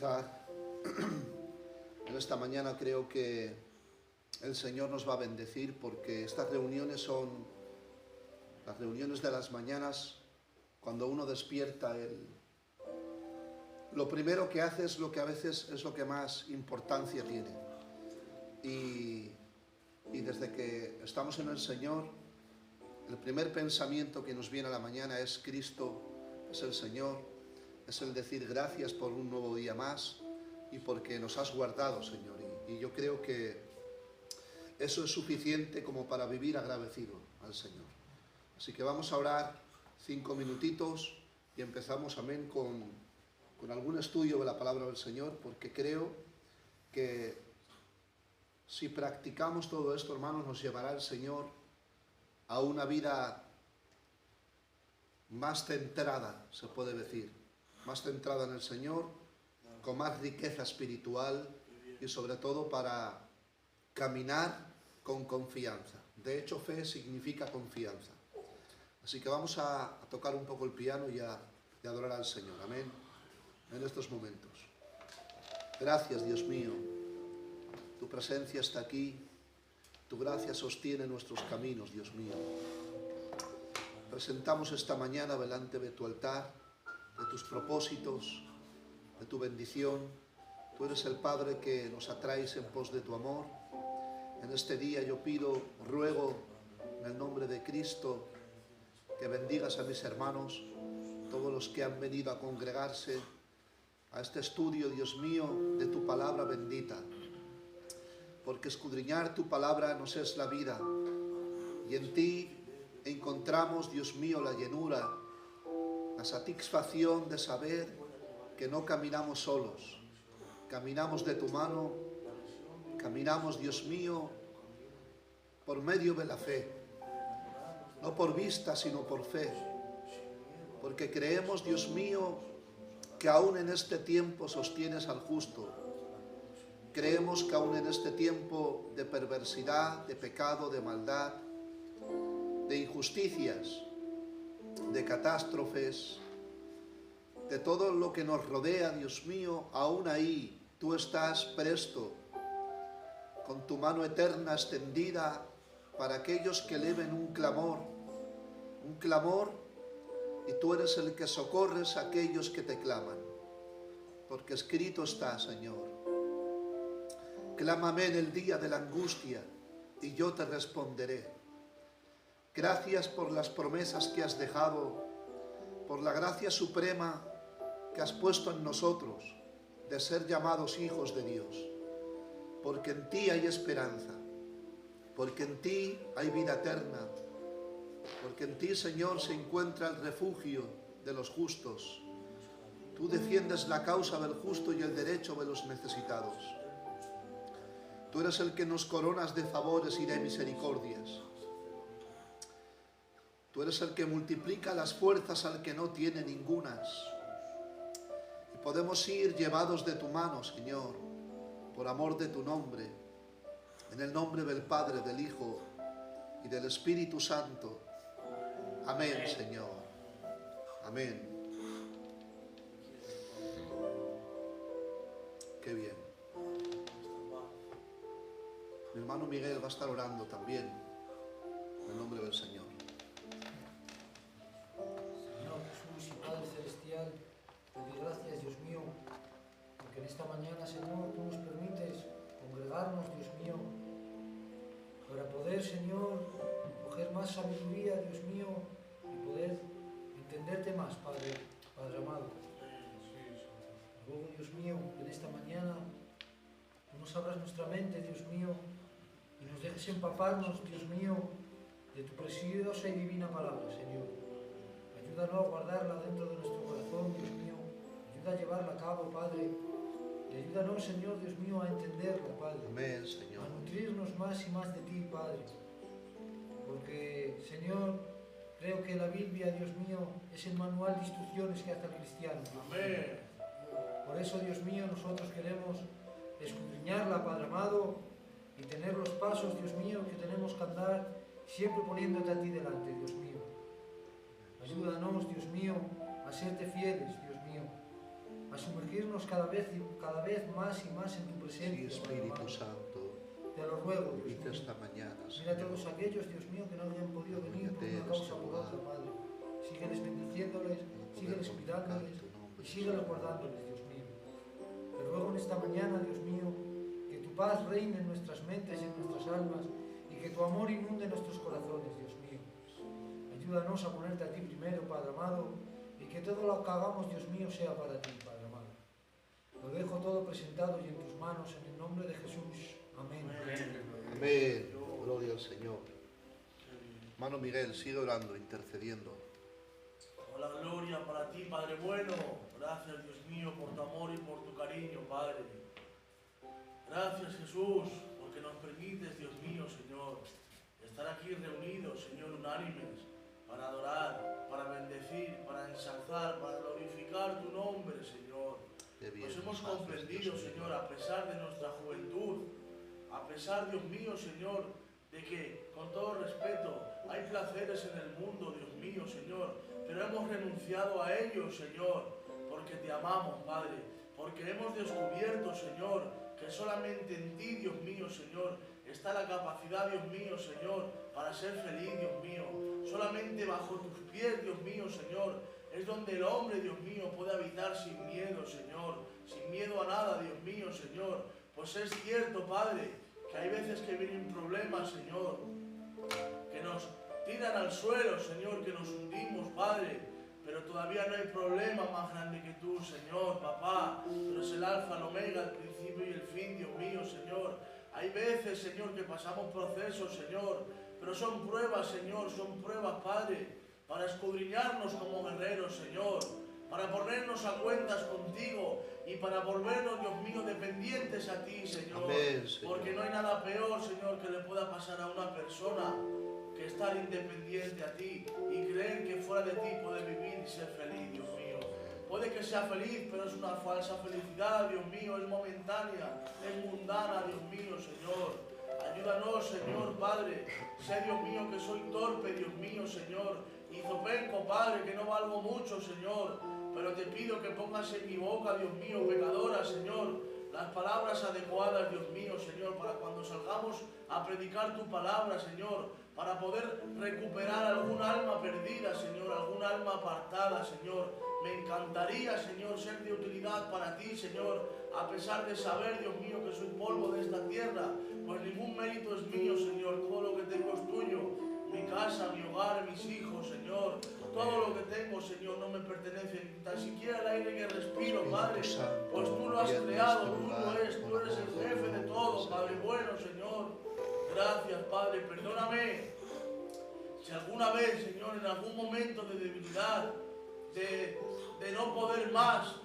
comenzar, en esta mañana creo que el Señor nos va a bendecir, porque estas reuniones son las reuniones de las mañanas. Cuando uno despierta, lo primero que hace es lo que a veces es lo que más importancia tiene. Y desde que estamos en el Señor, el primer pensamiento que nos viene a la mañana es Cristo, es el Señor, es el decir gracias por un nuevo día más y porque nos has guardado, Señor. Y yo creo que eso es suficiente como para vivir agradecido al Señor. Así que vamos a orar 5 minutitos y empezamos, amén, con algún estudio de la palabra del Señor, porque creo que si practicamos todo esto, hermanos, nos llevará el Señor a una vida más centrada, se puede decir, más centrada en el Señor, con más riqueza espiritual y sobre todo para caminar con confianza. De hecho, fe significa confianza. Así que vamos a tocar un poco el piano y a adorar al Señor, amén, en estos momentos. Gracias, Dios mío, tu presencia está aquí, tu gracia sostiene nuestros caminos, Dios mío. Presentamos esta mañana delante de tu altar, de tus propósitos, de tu bendición. Tú eres el Padre que nos atraes en pos de tu amor. En este día yo pido, ruego, en el nombre de Cristo, que bendigas a mis hermanos, todos los que han venido a congregarse a este estudio, Dios mío, de tu palabra bendita. Porque escudriñar tu palabra nos es la vida, y en ti encontramos, Dios mío, la llenura, la satisfacción de saber que no caminamos solos, caminamos de tu mano, caminamos, Dios mío, por medio de la fe, no por vista, sino por fe, porque creemos, Dios mío, que aún en este tiempo sostienes al justo. Creemos que aún en este tiempo de perversidad, de pecado, de maldad, de injusticias, de catástrofes, de todo lo que nos rodea, Dios mío, aún ahí tú estás presto, con tu mano eterna extendida para aquellos que eleven un clamor, y tú eres el que socorres a aquellos que te claman, porque escrito está, Señor. Clámame en el día de la angustia y yo te responderé. Gracias por las promesas que has dejado, por la gracia suprema que has puesto en nosotros de ser llamados hijos de Dios, porque en ti hay esperanza, porque en ti hay vida eterna, porque en ti, Señor, se encuentra el refugio de los justos. Tú defiendes la causa del justo y el derecho de los necesitados. Tú eres el que nos coronas de favores y de misericordias. Tú eres el que multiplica las fuerzas al que no tiene ningunas. Y podemos ir llevados de tu mano, Señor, por amor de tu nombre, en el nombre del Padre, del Hijo y del Espíritu Santo. Amén, Señor. Amén. Qué bien. Mi hermano Miguel va a estar orando también, en el nombre del Señor. Señor Jesús y Padre Celestial, te doy gracias, Dios mío, porque en esta mañana, Señor, tú nos permites congregarnos, Dios mío, para poder, Señor, coger más sabiduría, Dios mío, y poder entenderte más, Padre amado. Ruego, Dios mío, que en esta mañana tú nos abras nuestra mente, Dios mío, y nos dejes empaparnos, Dios mío, de tu preciosa y divina palabra, Señor. Ayúdanos a guardarla dentro de nuestro corazón, Dios mío. Ayuda a llevarla a cabo, Padre. Y ayúdanos, Señor, Dios mío, a entenderla, Padre. Amén, Señor. A nutrirnos más y más de ti, Padre. Porque, Señor, creo que la Biblia, Dios mío, es el manual de instrucciones que hace el cristiano. Amén. Por eso, Dios mío, nosotros queremos escudriñarla, Padre amado, y tener los pasos, Dios mío, que tenemos que andar siempre poniéndote a ti delante, Dios mío. Ayúdanos, Dios mío, a serte fieles, Dios mío. a sumergirnos cada vez más y más en tu Sí, presencia, Padre Espíritu amado. Santo, Te lo ruego, Dios invita mío. esta mañana, Mira a Señor. todos aquellos, Dios mío, que no hayan podido venir por Apóyate una en causa este o por lugar. otra, Padre. Sígueles bendiciéndoles, Para poder sígueles glorificar cuidándoles tu nombre, y sígueles guardándoles, Dios mío. Te ruego en esta mañana, Dios mío, que tu paz reine en nuestras mentes y en nuestras almas y que tu amor inunde nuestros corazones, Dios mío. Ayúdanos a ponerte a ti primero, Padre amado, y que todo lo que hagamos, Dios mío, sea para ti, Padre amado. Lo dejo todo presentado y en tus manos, en el nombre de Jesús. Amén. Amén. Gloria al Señor. Hermano Miguel, sigue orando, intercediendo. La gloria para ti, Padre bueno. Gracias, Dios mío, por tu amor y por tu cariño, Padre. Gracias, Jesús, porque nos permites, Dios mío, Señor, estar aquí reunidos, Señor, unánimes, para adorar, para bendecir, para ensalzar, para glorificar tu nombre, Señor. Qué bien Nos hemos nos haces, comprendido, Dios mío. Señor, a pesar de nuestra juventud, a pesar, Dios mío, Señor, de que, con todo respeto, hay placeres en el mundo, Dios mío, Señor, pero hemos renunciado a ellos, Señor, porque te amamos, Padre, porque hemos descubierto, Señor, que solamente en ti, Dios mío, Señor, está la capacidad, Dios mío, Señor, para ser feliz, Dios mío. Solamente bajo tus pies, Dios mío, Señor, es donde el hombre, Dios mío, puede habitar sin miedo, Señor, sin miedo a nada, Dios mío, Señor. Pues es cierto, Padre, que hay veces que vienen problemas, Señor, que nos tiran al suelo, Señor, que nos hundimos, Padre. Pero todavía no hay problema más grande que tú, Señor, papá. Tú eres el alfa, el omega, el principio y el fin, Dios mío, Señor. Hay veces, Señor, que pasamos procesos, Señor, pero son pruebas, Señor, son pruebas, Padre, para escudriñarnos como guerreros, Señor, para ponernos a cuentas contigo y para volvernos, Dios mío, dependientes a ti, Señor. Amén, Señor. Porque no hay nada peor, Señor, que le pueda pasar a una persona que estar independiente a ti y creer que fuera de ti puede vivir y ser feliz, Dios mío. Puede que sea feliz, pero es una falsa felicidad, Dios mío, es momentánea, es mundana, Dios mío, Señor. Ayúdanos, Señor, Padre. Sé, Dios mío, que soy torpe, Dios mío, Señor. Y zopenco, Padre, que no valgo mucho, Señor. Pero te pido que pongas en mi boca, Dios mío, pecadora, Señor, las palabras adecuadas, Dios mío, Señor, para cuando salgamos a predicar tu palabra, Señor, para poder recuperar algún alma perdida, Señor, algún alma apartada, Señor. Me encantaría, Señor, ser de utilidad para ti, Señor, a pesar de saber, Dios mío, que soy polvo de esta tierra, pues ningún mérito es mío, Señor, todo lo que tengo es tuyo, mi casa, mi hogar, mis hijos, Señor, todo lo que tengo, Señor, no me pertenece, ni tan siquiera el aire que respiro, Padre, pues tú lo has creado, tú lo eres, tú eres el jefe de todo, Padre bueno, Señor. Gracias, Padre, perdóname si alguna vez, Señor, en algún momento de debilidad, de no poder más,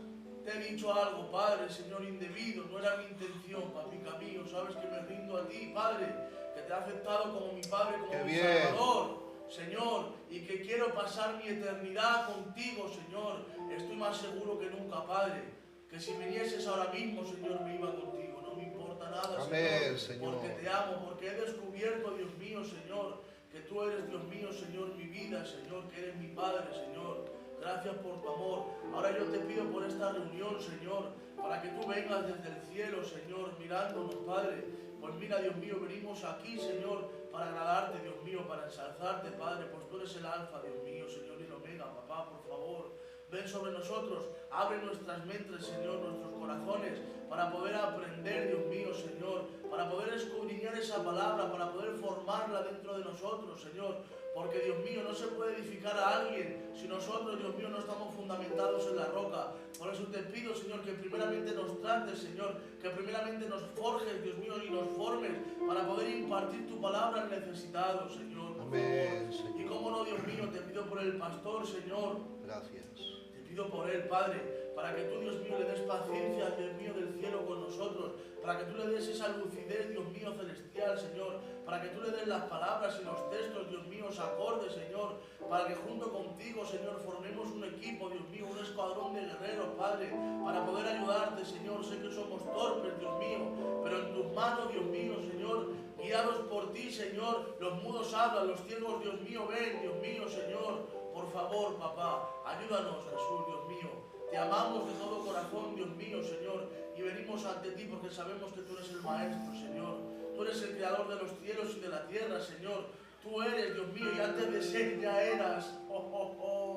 te he dicho algo, Padre, Señor, indebido, no era mi intención, papica mío, sabes que me rindo a ti, Padre, que te he aceptado como mi Padre, como mi Salvador, Señor, y que quiero pasar mi eternidad contigo, Señor. Estoy más seguro que nunca, Padre, que si vinieses ahora mismo, Señor, me iba contigo, no me importa nada, Amén, Señor, porque te amo, porque he descubierto, Dios mío, Señor, que tú eres, Dios mío, Señor, mi vida, Señor, que eres mi Padre, Señor. Gracias por tu amor. Ahora yo te pido por esta reunión, Señor, para que tú vengas desde el cielo, Señor, mirándonos, Padre. Pues mira, Dios mío, venimos aquí, Señor, para agradarte, Dios mío, para ensalzarte, Padre, pues tú eres el alfa, Dios mío, Señor, y el omega, papá, por favor. Ven sobre nosotros, abre nuestras mentes, Señor, nuestros corazones, para poder aprender, Dios mío, Señor, para poder escudriñar esa palabra, para poder formarla dentro de nosotros, Señor. Porque, Dios mío, no se puede edificar a alguien si nosotros, Dios mío, no estamos fundamentados en la roca. Por eso te pido, Señor, que primeramente nos trates, Señor, que primeramente nos forjes, Dios mío, y nos formes para poder impartir tu palabra al necesitado, Señor. Por Amén, favor. Señor. Y cómo no, Dios mío, te pido por el pastor, Señor. Gracias. Te pido por él, Padre, para que tú, Dios mío, le des paciencia, Dios mío, del cielo con nosotros, para que tú le des esa lucidez, Dios mío, celestial, Señor, para que tú le des las palabras y los textos, Dios mío, acordes, Señor, para que junto contigo, Señor, formemos un equipo, Dios mío, un escuadrón de guerreros, Padre, para poder ayudarte, Señor. Sé que somos torpes, Dios mío, pero en tus manos, Dios mío, Señor, guiados por ti, Señor, los mudos hablan, los ciegos, Dios mío, ven, Dios mío, Señor. Por favor, papá, ayúdanos, Jesús, Dios mío, Te amamos de todo corazón, Dios mío, Señor, y venimos ante ti porque sabemos que tú eres el Maestro, Señor. Tú eres el Creador de los cielos y de la tierra, Señor. Tú eres, Dios mío, y antes de ser ya eras.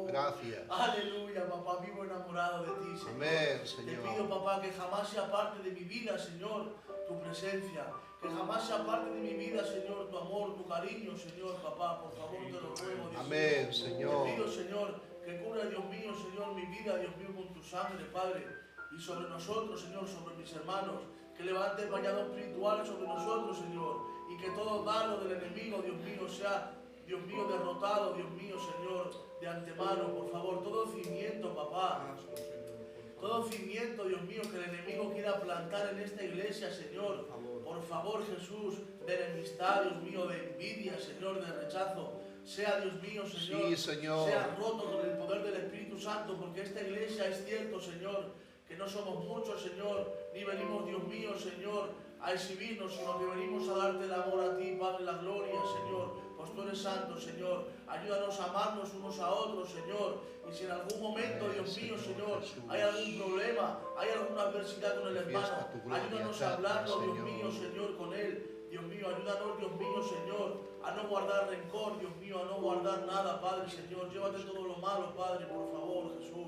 Gracias. Aleluya, papá, vivo enamorado de ti, Señor. Amén, Señor. Te pido, papá, que jamás sea parte de mi vida, Señor, tu presencia. Que jamás sea parte de mi vida, Señor, tu amor, tu cariño, Señor, papá. Por favor, te lo ruego, Dios Amén, mío. Señor. Te pido, Señor, que cubra, Dios mío, Señor, mi vida, Dios mío, con tu sangre, Padre. Y sobre nosotros, Señor, sobre mis hermanos. Que levante el bañado espiritual sobre nosotros, Señor. Y que todo dardo del enemigo, Dios mío, sea, Dios mío, derrotado, Dios mío, Señor, de antemano. Por favor, todo cimiento, papá. Todo cimiento, Dios mío, que el enemigo quiera plantar en esta iglesia, Señor. Por favor, Jesús, de enemistad, Dios mío, de envidia, Señor, de rechazo. Sea, Dios mío, Señor, Sí, Señor. sea roto con el poder del Espíritu Santo, porque esta iglesia es cierto, Señor, que no somos muchos, Señor, ni venimos, Dios mío, Señor, a exhibirnos, sino que venimos a darte el amor a ti, Padre, la gloria, Señor, pues tú eres santo, Señor. Ayúdanos a amarnos unos a otros, Señor. Y si en algún momento, Dios mío, Señor, hay algún problema, hay alguna adversidad con el hermano, ayúdanos a hablarlo, Dios mío, Señor, con él. Dios mío, ayúdanos, Dios mío, Señor, a no guardar rencor, Dios mío, a no guardar nada, Padre, Señor. Llévate todo lo malo, Padre, por favor, Jesús.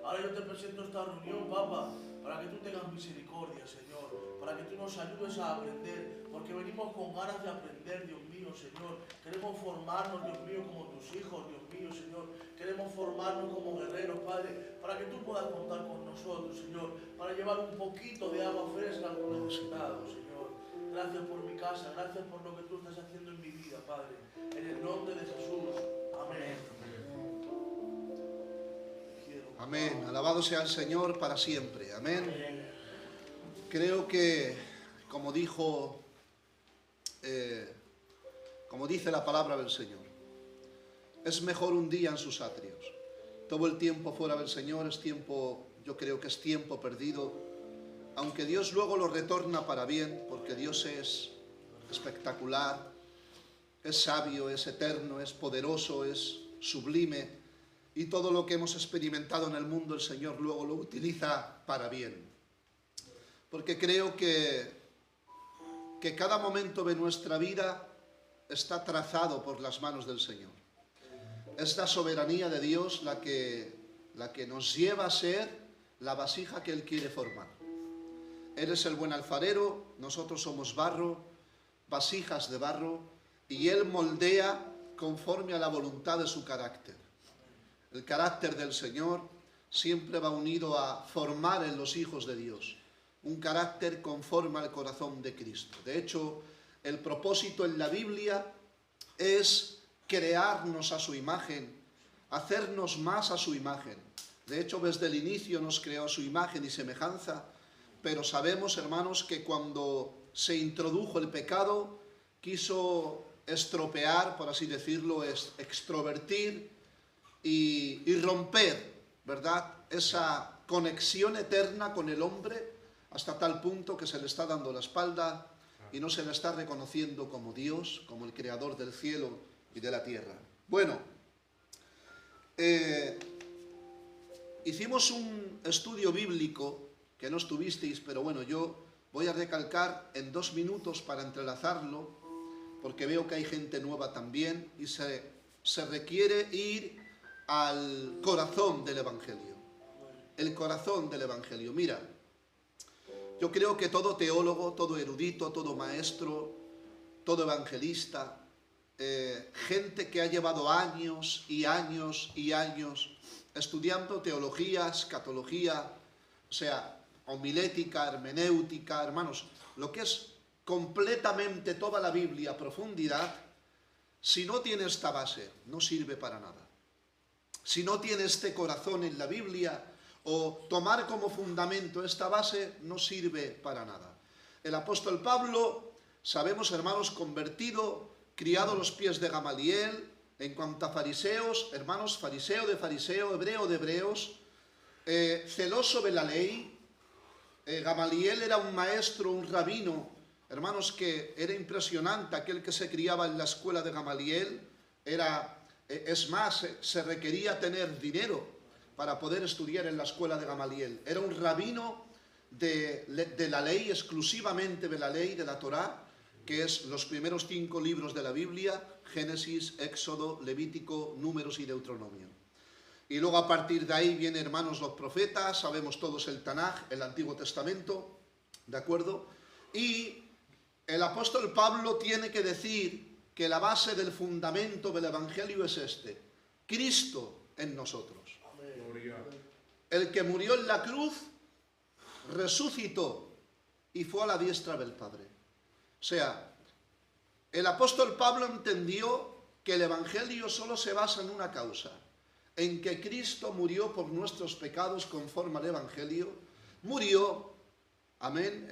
Ahora yo te presento esta reunión, Papa, para que tú tengas misericordia, Señor, para que tú nos ayudes a aprender, porque venimos con ganas de aprender, Dios mío, Señor. Queremos formarnos, Dios mío, como tus hijos, Dios mío, Señor. Queremos formarnos como guerreros, Padre, para que tú puedas contar con nosotros, Señor, para llevar un poquito de agua fresca a los necesitados, Señor. Gracias por mi casa, gracias por lo que tú estás haciendo en mi vida, Padre. En el nombre de Jesús. Amén. Amén. Alabado sea el Señor para siempre. Amén. Creo que, como dice la palabra del Señor, es mejor un día en sus atrios. Todo el tiempo fuera del Señor es tiempo, yo creo que es tiempo perdido, aunque Dios luego lo retorna para bien, porque Dios es espectacular, es sabio, es eterno, es poderoso, es sublime. Y todo lo que hemos experimentado en el mundo, el Señor luego lo utiliza para bien. Porque creo que cada momento de nuestra vida está trazado por las manos del Señor. Es la soberanía de Dios la que nos lleva a ser la vasija que Él quiere formar. Él es el buen alfarero, nosotros somos barro, vasijas de barro, y Él moldea conforme a la voluntad de su carácter. El carácter del Señor siempre va unido a formar en los hijos de Dios un carácter conforme al corazón de Cristo. De hecho, el propósito en la Biblia es crearnos a su imagen, hacernos más a su imagen. De hecho, desde el inicio nos creó a su imagen y semejanza, pero sabemos, hermanos, que cuando se introdujo el pecado, quiso estropear, por así decirlo, extrovertir y romper, ¿verdad?, esa conexión eterna con el hombre, hasta tal punto que se le está dando la espalda y no se le está reconociendo como Dios, como el creador del cielo y de la tierra. Bueno, hicimos un estudio bíblico que no estuvisteis, pero bueno, yo voy a recalcar en 2 minutos para entrelazarlo, porque veo que hay gente nueva también y se requiere ir al corazón del Evangelio. El corazón del Evangelio. Mira, yo creo que todo teólogo, todo erudito, todo maestro, todo evangelista, gente que ha llevado años y años y años estudiando teología, escatología, o sea, homilética, hermenéutica, hermanos, lo que es completamente toda la Biblia a profundidad, si no tiene esta base, no sirve para nada. Si no tiene este corazón en la Biblia, o tomar como fundamento esta base, no sirve para nada. El apóstol Pablo, sabemos, hermanos, convertido, criado a los pies de Gamaliel, en cuanto a fariseos, hermanos, fariseo de fariseo, hebreo de hebreos, celoso de la ley. Gamaliel era un maestro, un rabino, hermanos, que era impresionante. Aquel que se criaba en la escuela de Gamaliel, es más, se requería tener dinero para poder estudiar en la escuela de Gamaliel. Era un rabino de la ley, exclusivamente de la ley, de la Torá, que es los primeros 5 libros de la Biblia: Génesis, Éxodo, Levítico, Números y Deuteronomio. Y luego a partir de ahí vienen, hermanos, los profetas, sabemos todos el Tanaj, el Antiguo Testamento, ¿de acuerdo? Y el apóstol Pablo tiene que decir que la base del fundamento del Evangelio es este: Cristo en nosotros. El que murió en la cruz, resucitó y fue a la diestra del Padre. O sea, el apóstol Pablo entendió que el Evangelio solo se basa en una causa: en que Cristo murió por nuestros pecados conforme al Evangelio, murió, amén,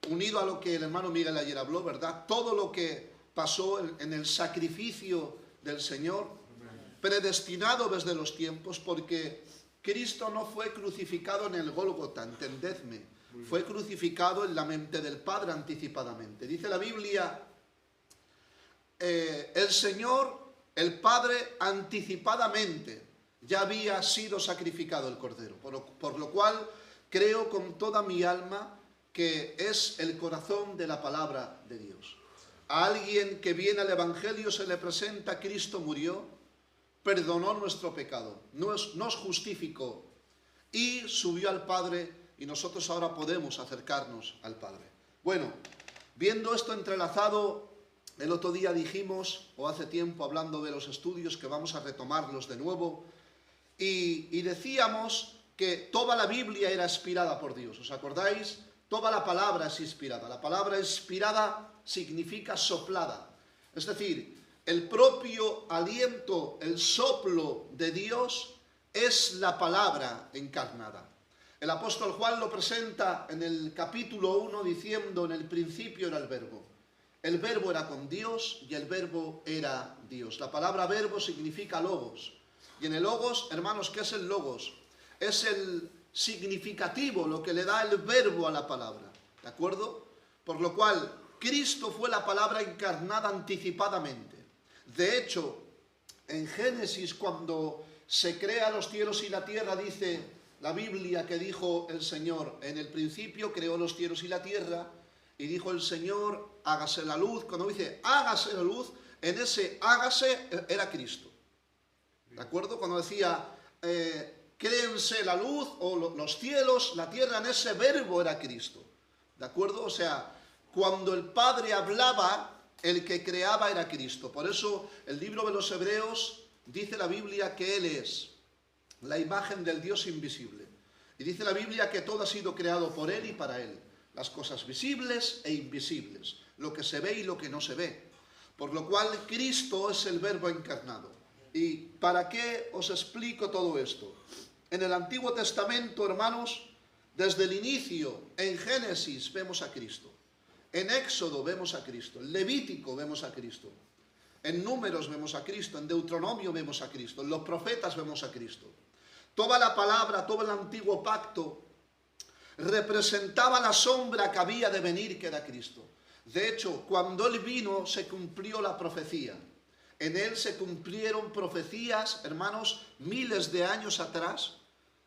unido a lo que el hermano Miguel ayer habló, ¿verdad? Todo lo que pasó en el sacrificio del Señor, predestinado desde los tiempos, porque Cristo no fue crucificado en el Gólgota, entendedme, fue crucificado en la mente del Padre anticipadamente. Dice la Biblia, el Señor, el Padre, anticipadamente ya había sido sacrificado el Cordero, por lo cual creo con toda mi alma que es el corazón de la palabra de Dios. A alguien que viene al Evangelio se le presenta: Cristo murió, perdonó nuestro pecado, nos justificó y subió al Padre, y nosotros ahora podemos acercarnos al Padre. Bueno, viendo esto entrelazado, el otro día dijimos, o hace tiempo hablando de los estudios, que vamos a retomarlos de nuevo, y decíamos que toda la Biblia era inspirada por Dios. ¿Os acordáis? Toda la palabra es inspirada. La palabra inspirada significa soplada. Es decir, el propio aliento, el soplo de Dios es la palabra encarnada. El apóstol Juan lo presenta en el capítulo 1 diciendo: en el principio era el verbo. El verbo era con Dios y el verbo era Dios. La palabra verbo significa logos. Y en el logos, hermanos, ¿qué es el logos? Es el significativo, lo que le da el verbo a la palabra. ¿De acuerdo? Por lo cual, Cristo fue la palabra encarnada anticipadamente. De hecho, en Génesis, cuando se crea los cielos y la tierra, dice la Biblia que dijo el Señor: en el principio creó los cielos y la tierra, y dijo el Señor: hágase la luz. Cuando dice hágase la luz, en ese hágase era Cristo. ¿De acuerdo? Cuando decía créense la luz o los cielos, la tierra, en ese verbo era Cristo. ¿De acuerdo? O sea, cuando el Padre hablaba, el que creaba era Cristo. Por eso el libro de los Hebreos dice la Biblia que Él es la imagen del Dios invisible. Y dice la Biblia que todo ha sido creado por Él y para Él. Las cosas visibles e invisibles, lo que se ve y lo que no se ve. Por lo cual Cristo es el verbo encarnado. ¿Y para qué os explico todo esto? En el Antiguo Testamento, hermanos, desde el inicio, en Génesis vemos a Cristo. En Éxodo vemos a Cristo. En Levítico vemos a Cristo. En Números vemos a Cristo. En Deuteronomio vemos a Cristo. En los profetas vemos a Cristo. Toda la palabra, todo el antiguo pacto representaba la sombra que había de venir, que era Cristo. De hecho, cuando Él vino, se cumplió la profecía. En Él se cumplieron profecías, hermanos, miles de años atrás,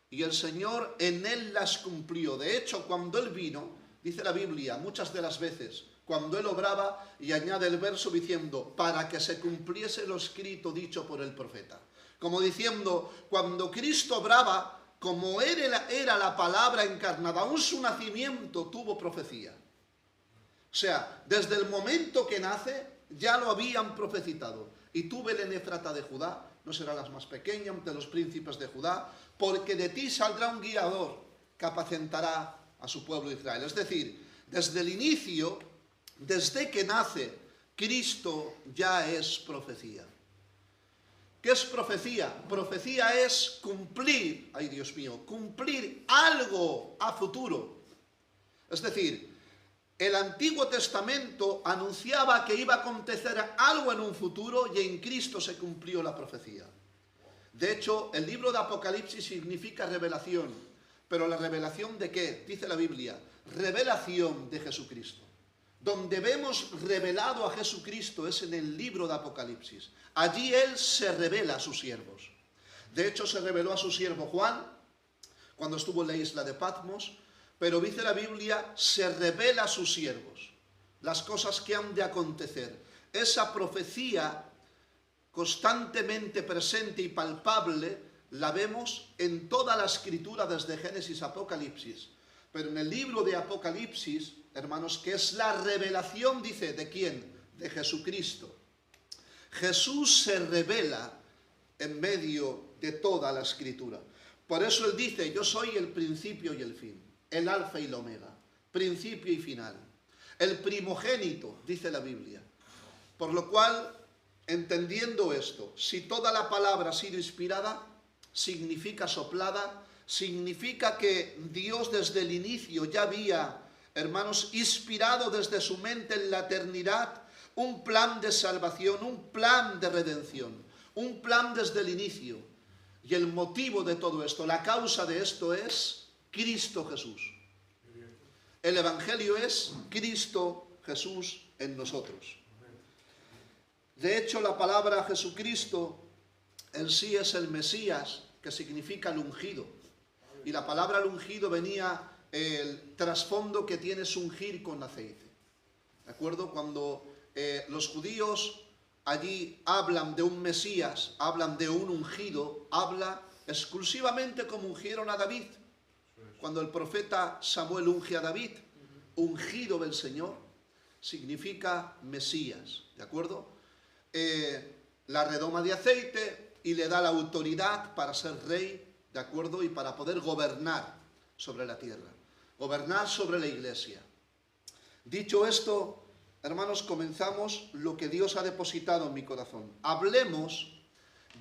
y el Señor en Él las cumplió. De hecho, cuando Él vino, dice la Biblia, muchas de las veces, cuando Él obraba, y añade el verso diciendo, para que se cumpliese lo escrito dicho por el profeta. Como diciendo, cuando Cristo obraba, como Él era la palabra encarnada, aún su nacimiento tuvo profecía. O sea, desde el momento que nace, ya lo habían profetizado. Y tú, Belén Efrata de Judá, no será la más pequeña entre los príncipes de Judá, porque de ti saldrá un guiador que apacentará a su pueblo Israel. Es decir, desde el inicio, desde que nace, Cristo ya es profecía. ¿Qué es profecía? Profecía es cumplir, ay Dios mío, cumplir algo a futuro. Es decir, el Antiguo Testamento anunciaba que iba a acontecer algo en un futuro y en Cristo se cumplió la profecía. De hecho, el libro de Apocalipsis significa revelación. ¿Pero la revelación de qué? Dice la Biblia, revelación de Jesucristo. Donde vemos revelado a Jesucristo es en el libro de Apocalipsis. Allí Él se revela a sus siervos. De hecho, se reveló a su siervo Juan cuando estuvo en la isla de Patmos, pero dice la Biblia, se revela a sus siervos las cosas que han de acontecer. Esa profecía constantemente presente y palpable la vemos en toda la escritura desde Génesis a Apocalipsis. Pero en el libro de Apocalipsis, hermanos, que es la revelación, dice, ¿de quién? De Jesucristo. Jesús se revela en medio de toda la escritura. Por eso él dice, yo soy el principio y el fin, el alfa y el omega, principio y final, el primogénito, dice la Biblia. Por lo cual, entendiendo esto, si toda la palabra ha sido inspirada, significa soplada, significa que Dios desde el inicio ya había, hermanos, inspirado desde su mente en la eternidad un plan de salvación, un plan de redención, un plan desde el inicio. Y el motivo de todo esto, la causa de esto es Cristo Jesús. El Evangelio es Cristo Jesús en nosotros. De hecho, la palabra Jesucristo en sí es el Mesías, que significa el ungido. Y la palabra el ungido venía, el trasfondo que tiene es ungir con aceite. ¿De acuerdo? Cuando los judíos allí hablan de un Mesías, hablan de un ungido, habla exclusivamente como ungieron a David. Cuando el profeta Samuel unge a David, ungido del Señor, significa Mesías, ¿de acuerdo? La redoma de aceite y le da la autoridad para ser rey, ¿de acuerdo? Y para poder gobernar sobre la tierra, gobernar sobre la iglesia. Dicho esto, hermanos, comenzamos lo que Dios ha depositado en mi corazón. Hablemos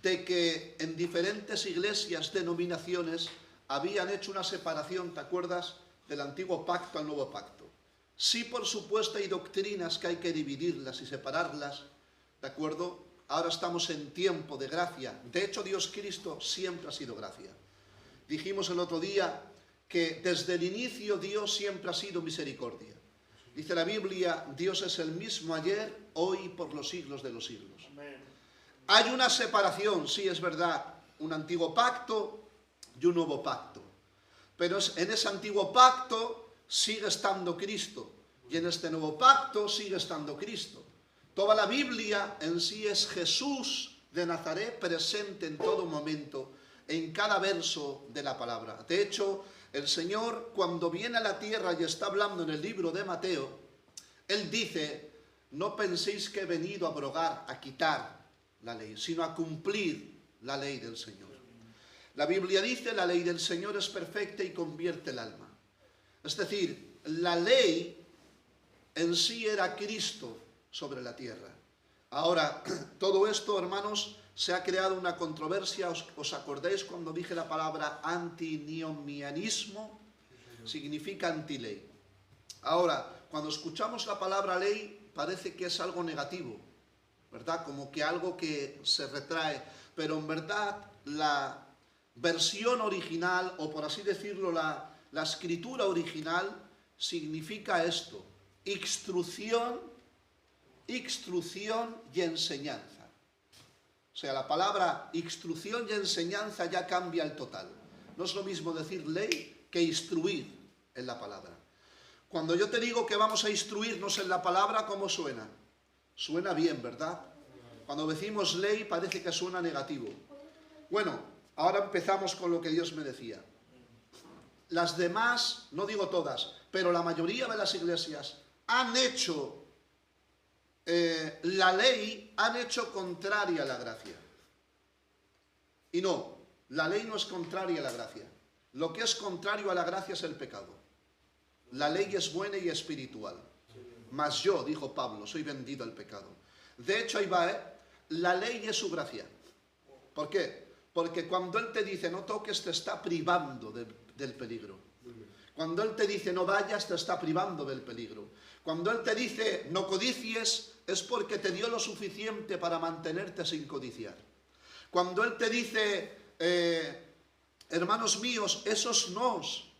de que en diferentes iglesias, denominaciones, habían hecho una separación, ¿te acuerdas?, del antiguo pacto al nuevo pacto. Sí, por supuesto, hay doctrinas que hay que dividirlas y separarlas, ¿de acuerdo? Ahora estamos en tiempo de gracia. De hecho, Dios Cristo siempre ha sido gracia. Dijimos el otro día que desde el inicio Dios siempre ha sido misericordia. Dice la Biblia, Dios es el mismo ayer, hoy y por los siglos de los siglos. Hay una separación, sí, es verdad, un antiguo pacto y un nuevo pacto. Pero en ese antiguo pacto sigue estando Cristo y en este nuevo pacto sigue estando Cristo. Toda la Biblia en sí es Jesús de Nazaret presente en todo momento, en cada verso de la palabra. De hecho, el Señor, cuando viene a la tierra y está hablando en el libro de Mateo, Él dice, no penséis que he venido a abrogar, a quitar la ley, sino a cumplir la ley del Señor. La Biblia dice, la ley del Señor es perfecta y convierte el alma. Es decir, la ley en sí era Cristo sobre la tierra. Ahora, todo esto, hermanos, se ha creado una controversia. ¿Os acordáis cuando dije la palabra antinomianismo? Significa antiley. Ahora, cuando escuchamos la palabra ley, parece que es algo negativo, ¿verdad? Como que algo que se retrae. Pero en verdad, la versión original, o por así decirlo, la escritura original, significa esto: instrucción y enseñanza. O sea, la palabra instrucción y enseñanza ya cambia el total. No es lo mismo decir ley que instruir en la palabra. Cuando yo te digo que vamos a instruirnos en la palabra, ¿cómo suena? Suena bien, ¿verdad? Cuando decimos ley parece que suena negativo. Bueno, ahora empezamos con lo que Dios me decía. Las demás, no digo todas, pero la mayoría de las iglesias han hecho la ley, han hecho contraria a la gracia. Y no, la ley no es contraria a la gracia. Lo que es contrario a la gracia es el pecado. La ley es buena y espiritual. Mas yo, dijo Pablo, soy vendido al pecado. De hecho, ahí va, la ley es su gracia. ¿Por qué? Porque cuando Él te dice no toques, te está privando del peligro. Cuando Él te dice no vayas, te está privando del peligro. Cuando Él te dice no codicies, es porque te dio lo suficiente para mantenerte sin codiciar. Cuando Él te dice, hermanos míos, esos nos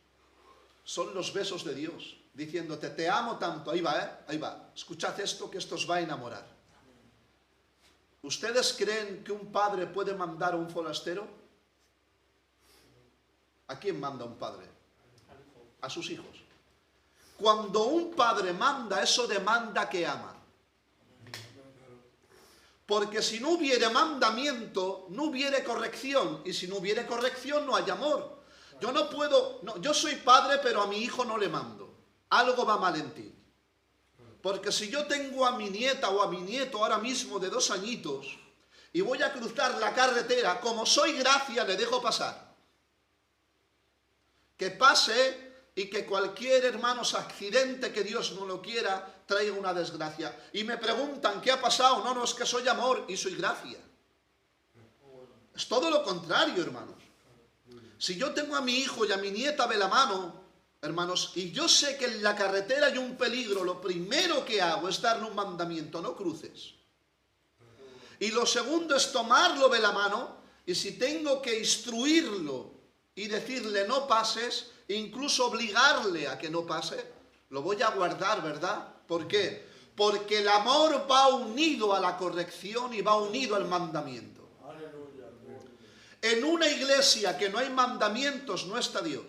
son los besos de Dios, diciéndote te amo tanto. Ahí va, ahí va. Escuchad esto, que esto os va a enamorar. ¿Ustedes creen que un padre puede mandar a un forastero? ¿A quién manda un padre? A sus hijos. Cuando un padre manda, eso demanda que ama. Porque si no hubiere mandamiento, no hubiere corrección. Y si no hubiere corrección, no hay amor. Yo no puedo, no, yo soy padre, pero a mi hijo no le mando. Algo va mal en ti. Porque si yo tengo a mi nieta o a mi nieto ahora mismo de 2 añitos y voy a cruzar la carretera, como soy gracia, le dejo pasar. Que pase y que cualquier, hermanos, accidente, que Dios no lo quiera, traiga una desgracia. Y me preguntan, ¿qué ha pasado? No, no, es que soy amor y soy gracia. Es todo lo contrario, hermanos. Si yo tengo a mi hijo y a mi nieta de la mano, hermanos, y yo sé que en la carretera hay un peligro, lo primero que hago es darle un mandamiento: no cruces. Y lo segundo es tomarlo de la mano, y si tengo que instruirlo y decirle no pases, incluso obligarle a que no pase, lo voy a guardar, ¿verdad? ¿Por qué? Porque el amor va unido a la corrección y va unido al mandamiento. En una iglesia que no hay mandamientos no está Dios.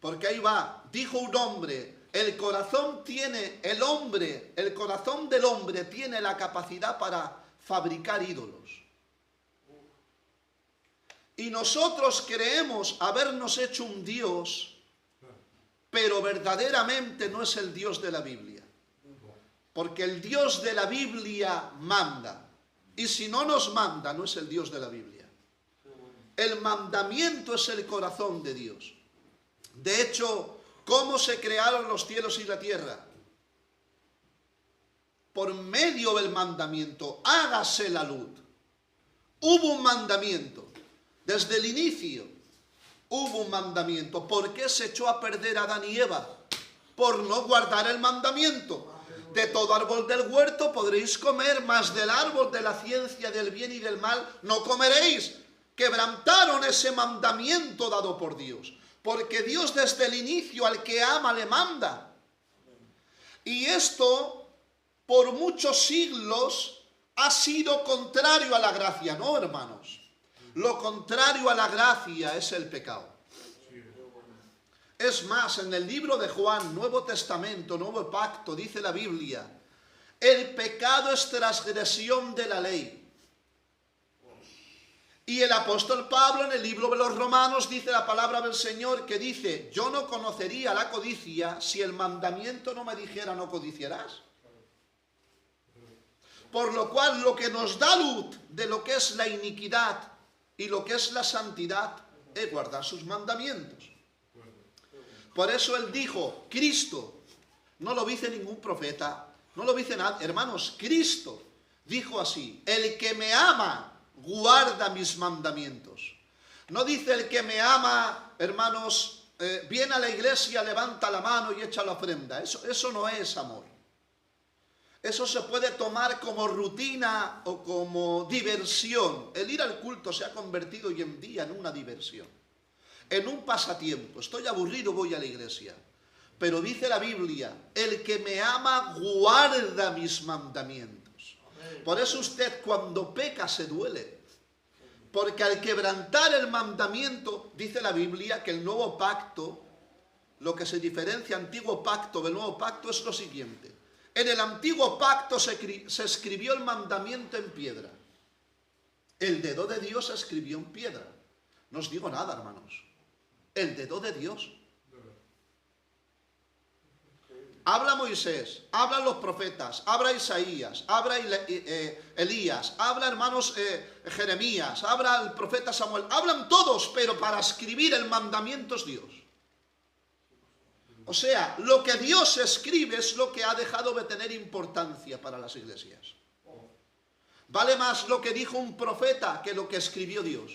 Porque ahí va, dijo un hombre, el corazón del hombre tiene la capacidad para fabricar ídolos. Y nosotros creemos habernos hecho un Dios, pero verdaderamente no es el Dios de la Biblia. Porque el Dios de la Biblia manda. Y si no nos manda, no es el Dios de la Biblia. El mandamiento es el corazón de Dios. De hecho, ¿cómo se crearon los cielos y la tierra? Por medio del mandamiento. Hágase la luz. Hubo un mandamiento. Desde el inicio hubo un mandamiento. ¿Por qué se echó a perder Adán y Eva? Por no guardar el mandamiento. De todo árbol del huerto podréis comer, mas del árbol de la ciencia del bien y del mal no comeréis. Quebrantaron ese mandamiento dado por Dios. Porque Dios desde el inicio al que ama le manda. Y esto por muchos siglos ha sido contrario a la gracia, ¿no, hermanos? Lo contrario a la gracia es el pecado. Es más, en el libro de Juan, Nuevo Testamento, Nuevo Pacto, dice la Biblia, el pecado es transgresión de la ley. Y el apóstol Pablo en el libro de los Romanos dice la palabra del Señor que dice, yo no conocería la codicia si el mandamiento no me dijera no codiciarás. Por lo cual lo que nos da luz de lo que es la iniquidad y lo que es la santidad es guardar sus mandamientos. Por eso él dijo, Cristo, no lo dice ningún profeta, no lo dice nada, hermanos, Cristo dijo así, el que me ama guarda mis mandamientos. No dice el que me ama, hermanos, viene a la iglesia, levanta la mano y echa la ofrenda. Eso no es amor. Eso se puede tomar como rutina o como diversión. El ir al culto se ha convertido hoy en día en una diversión, en un pasatiempo. Estoy aburrido, voy a la iglesia. Pero dice la Biblia, el que me ama guarda mis mandamientos. Por eso usted cuando peca se duele. Porque al quebrantar el mandamiento, dice la Biblia que el nuevo pacto, lo que se diferencia antiguo pacto del nuevo pacto es lo siguiente. En el antiguo pacto se escribió el mandamiento en piedra. El dedo de Dios se escribió en piedra. No os digo nada, hermanos. El dedo de Dios. Habla Moisés, hablan los profetas, habla Isaías, habla Elías, habla hermanos Jeremías, habla el profeta Samuel, hablan todos, pero para escribir el mandamiento es Dios. O sea, lo que Dios escribe es lo que ha dejado de tener importancia para las iglesias. Vale más lo que dijo un profeta que lo que escribió Dios.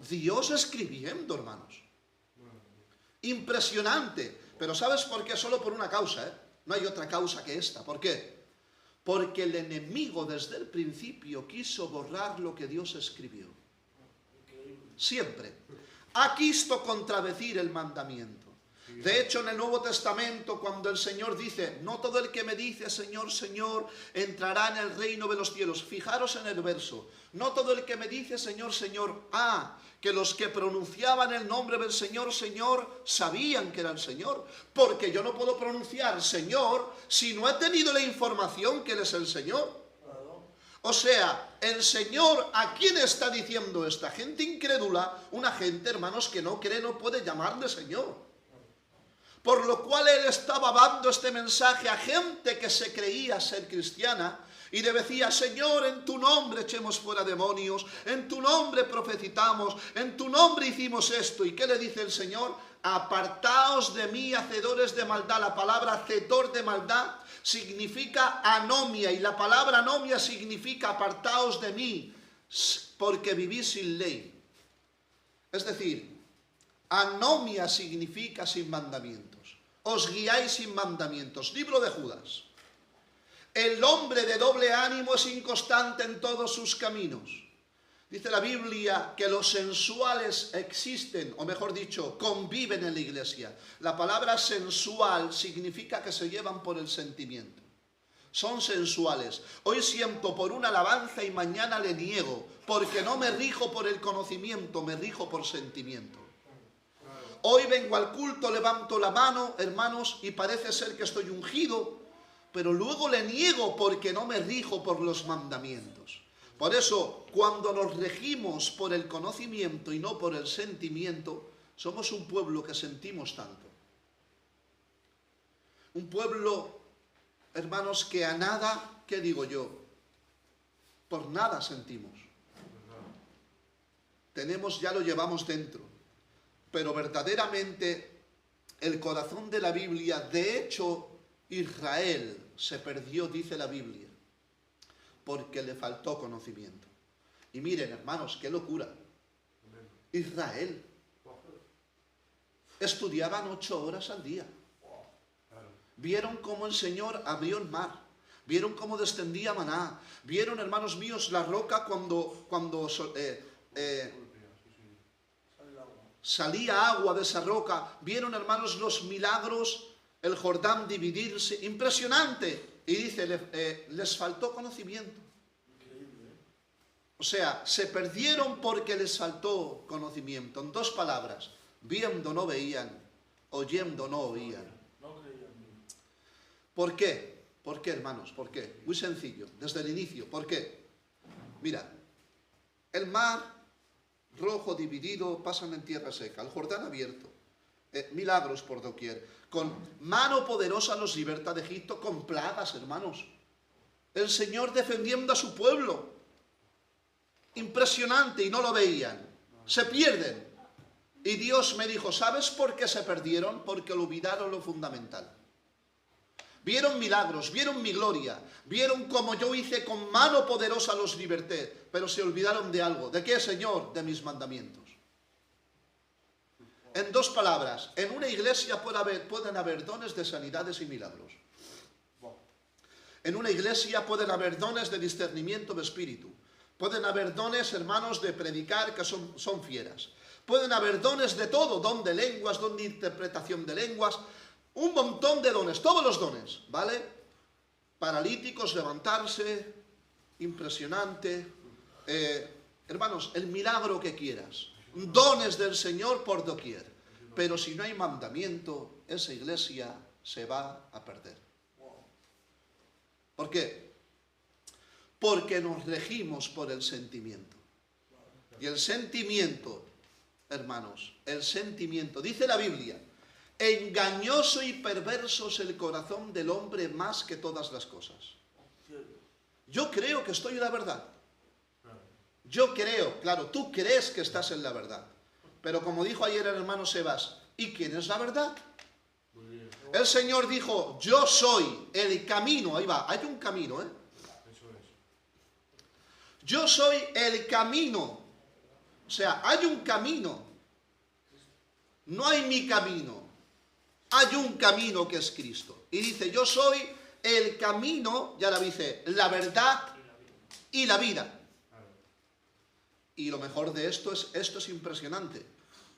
Dios escribiendo, hermanos. Impresionante. Pero ¿sabes por qué? Solo por una causa, No hay otra causa que esta. ¿Por qué? Porque el enemigo desde el principio quiso borrar lo que Dios escribió. Siempre. Ha quisto contradecir el mandamiento. De hecho, en el Nuevo Testamento, cuando el Señor dice, no todo el que me dice Señor, Señor, entrará en el reino de los cielos. Fijaros en el verso, no todo el que me dice Señor, Señor, que los que pronunciaban el nombre del Señor, Señor, sabían que era el Señor. Porque yo no puedo pronunciar Señor si no he tenido la información que Él es el Señor. O sea, el Señor, ¿a quién está diciendo esta gente incrédula? Una gente, hermanos, que no cree, no puede llamarle Señor. Por lo cual Él estaba dando este mensaje a gente que se creía ser cristiana y le decía, Señor, en tu nombre echemos fuera demonios, en tu nombre profetizamos, en tu nombre hicimos esto. ¿Y qué le dice el Señor? Apartaos de mí, hacedores de maldad. La palabra hacedor de maldad significa anomia, y la palabra anomia significa apartaos de mí, porque vivís sin ley. Es decir, anomia significa sin mandamientos. Os guiáis sin mandamientos. Libro de Judas. El hombre de doble ánimo es inconstante en todos sus caminos. Dice la Biblia que los sensuales existen, o mejor dicho, conviven en la iglesia. La palabra sensual significa que se llevan por el sentimiento. Son sensuales. Hoy siento por una alabanza y mañana le niego, porque no me rijo por el conocimiento, me rijo por sentimiento. Hoy vengo al culto, levanto la mano, hermanos, y parece ser que estoy ungido, pero luego le niego porque no me rijo por los mandamientos. Por eso, cuando nos regimos por el conocimiento y no por el sentimiento, somos un pueblo que sentimos tanto. Un pueblo, hermanos, que a nada, ¿qué digo yo? Por nada sentimos. Tenemos, ya lo llevamos dentro. Pero verdaderamente, el corazón de la Biblia, de hecho, Israel se perdió, dice la Biblia, porque le faltó conocimiento. Y miren, hermanos, qué locura. Israel estudiaban 8 horas al día. Vieron cómo el Señor abrió el mar. Vieron cómo descendía maná. Vieron, hermanos míos, la roca cuando salía agua de esa roca. Vieron, hermanos, los milagros, el Jordán dividirse. Impresionante. Y dice, les faltó conocimiento. O sea, se perdieron porque les faltó conocimiento. En 2 palabras, viendo no veían, oyendo no oían. ¿Por qué? ¿Por qué, hermanos? ¿Por qué? Muy sencillo, desde el inicio. ¿Por qué? Mira, el mar rojo dividido, pasan en tierra seca, el Jordán abierto, milagros por doquier, con mano poderosa los liberta de Egipto, con plagas, hermanos. El Señor defendiendo a su pueblo. Impresionante, y no lo veían. Se pierden. Y Dios me dijo, ¿sabes por qué se perdieron? Porque olvidaron lo fundamental. Vieron milagros, vieron mi gloria, vieron cómo yo hice con mano poderosa los liberté, pero se olvidaron de algo. ¿De qué, Señor? De mis mandamientos. En 2 palabras, en una iglesia pueden haber dones de sanidades y milagros. En una iglesia pueden haber dones de discernimiento de espíritu. Pueden haber dones, hermanos, de predicar, que son fieras. Pueden haber dones de todo, don de lenguas, don de interpretación de lenguas, un montón de dones, todos los dones, ¿vale? Paralíticos, levantarse, impresionante. Hermanos, el milagro que quieras. Dones del Señor por doquier. Pero si no hay mandamiento, esa iglesia se va a perder. ¿Por qué? Porque nos regimos por el sentimiento. Y el sentimiento, hermanos, el sentimiento, dice la Biblia, engañoso y perverso es el corazón del hombre más que todas las cosas. Yo creo que estoy en la verdad. Yo creo, claro, tú crees que estás en la verdad. Pero como dijo ayer el hermano Sebas, ¿y quién es la verdad? El Señor dijo, yo soy el camino. Ahí va, hay un camino, ¿eh? Yo soy el camino. O sea, hay un camino. No hay mi camino. Hay un camino que es Cristo. Y dice, yo soy el camino, ya la dice, la verdad y la vida. Y lo mejor de esto es impresionante.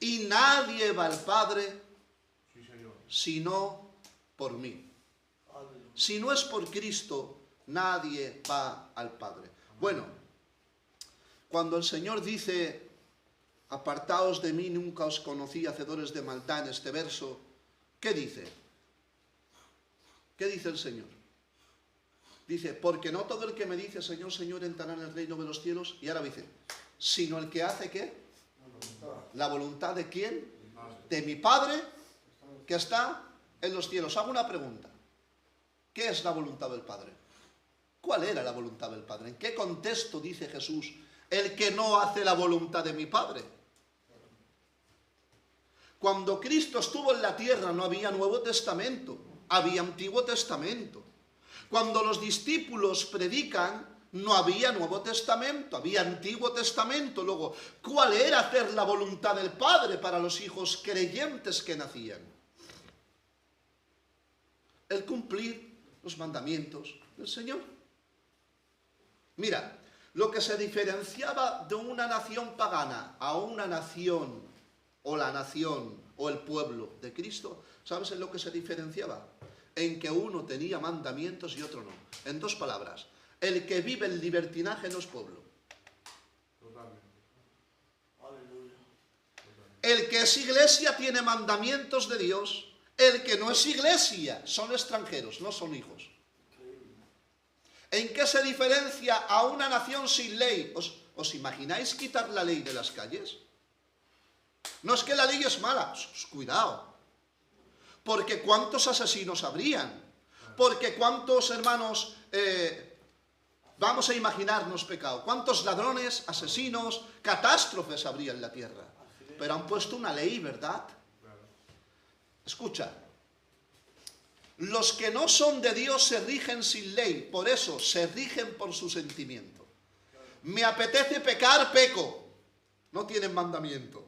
Y nadie va al Padre sino por mí. Si no es por Cristo, nadie va al Padre. Bueno, cuando el Señor dice, apartaos de mí, nunca os conocí, hacedores de maldad, en este verso, ¿qué dice? ¿Qué dice el Señor? Dice, porque no todo el que me dice, Señor, Señor, entrará en el reino de los cielos, y ahora dice, sino el que hace, ¿qué? La voluntad de ¿quién? De mi Padre, que está en los cielos. Hago una pregunta. ¿Qué es la voluntad del Padre? ¿Cuál era la voluntad del Padre? ¿En qué contexto dice Jesús, el que no hace la voluntad de mi Padre? Cuando Cristo estuvo en la tierra no había Nuevo Testamento, había Antiguo Testamento. Cuando los discípulos predican, no había Nuevo Testamento, había Antiguo Testamento. Luego, ¿cuál era hacer la voluntad del Padre para los hijos creyentes que nacían? El cumplir los mandamientos del Señor. Mira, lo que se diferenciaba de una nación pagana a una nación, o la nación, o el pueblo de Cristo, ¿sabes en lo que se diferenciaba? En que uno tenía mandamientos y otro no. En dos palabras, el que vive el libertinaje no es pueblo. El que es iglesia tiene mandamientos de Dios. El que no es iglesia son extranjeros, no son hijos. ¿En qué se diferencia a una nación sin ley? ¿Os imagináis quitar la ley de las calles? No es que la ley es mala, cuidado. Porque ¿cuántos asesinos habrían? Porque ¿cuántos hermanos, vamos a imaginarnos pecado, cuántos ladrones, asesinos, catástrofes habría en la tierra? Pero han puesto una ley, ¿verdad? Escucha, los que no son de Dios se rigen sin ley, por eso se rigen por su sentimiento. Me apetece pecar, peco, no tienen mandamiento.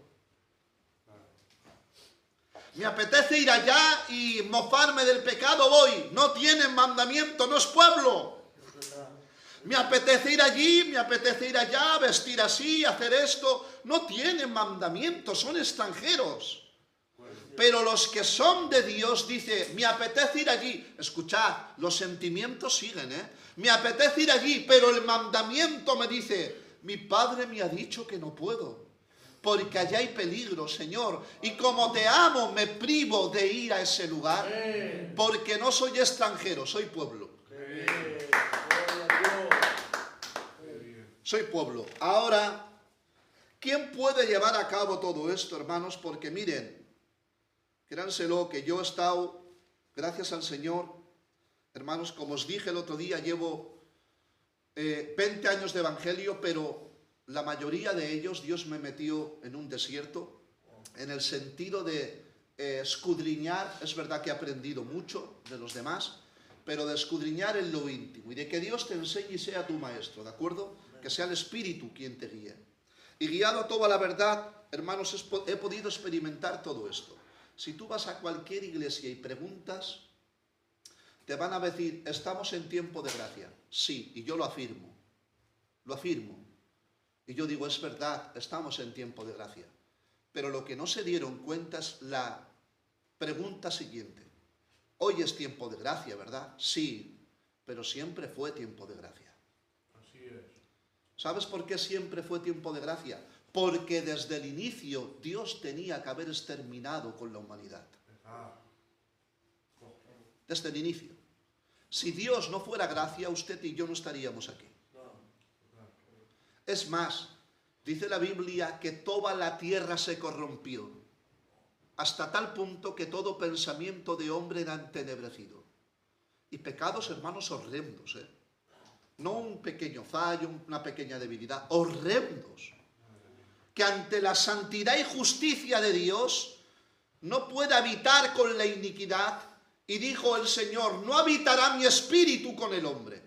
Me apetece ir allá y mofarme del pecado, voy, no tienen mandamiento, no es pueblo. Me apetece ir allí, me apetece ir allá, vestir así, hacer esto, no tienen mandamiento, son extranjeros. Pero los que son de Dios, dice, me apetece ir allí. Escuchad, los sentimientos siguen, ¿eh? Me apetece ir allí, pero el mandamiento me dice, mi Padre me ha dicho que no puedo, porque allá hay peligro, Señor. Y como te amo, me privo de ir a ese lugar, porque no soy extranjero, soy pueblo. Soy pueblo. Ahora, ¿quién puede llevar a cabo todo esto, hermanos? Porque miren, créanselo que yo he estado, gracias al Señor, hermanos, como os dije el otro día, llevo 20 años de evangelio, pero la mayoría de ellos Dios me metió en un desierto, en el sentido de escudriñar. Es verdad que he aprendido mucho de los demás, pero de escudriñar en lo íntimo y de que Dios te enseñe y sea tu maestro, ¿de acuerdo? Que sea el Espíritu quien te guíe. Y guiado a toda la verdad, hermanos, he podido experimentar todo esto. Si tú vas a cualquier iglesia y preguntas, te van a decir, estamos en tiempo de gracia. Sí, y yo lo afirmo. Lo afirmo. Y yo digo, es verdad, estamos en tiempo de gracia. Pero lo que no se dieron cuenta es la pregunta siguiente. Hoy es tiempo de gracia, ¿verdad? Sí, pero siempre fue tiempo de gracia. Así es. ¿Sabes por qué siempre fue tiempo de gracia? Porque desde el inicio Dios tenía que haber exterminado con la humanidad. Desde el inicio. Si Dios no fuera gracia, usted y yo no estaríamos aquí. Es más, dice la Biblia que toda la tierra se corrompió, hasta tal punto que todo pensamiento de hombre era entenebrecido. Y pecados, hermanos, horrendos, ¿eh? No un pequeño fallo, una pequeña debilidad, horrendos. Que ante la santidad y justicia de Dios no puede habitar con la iniquidad. Y dijo el Señor, no habitará mi espíritu con el hombre.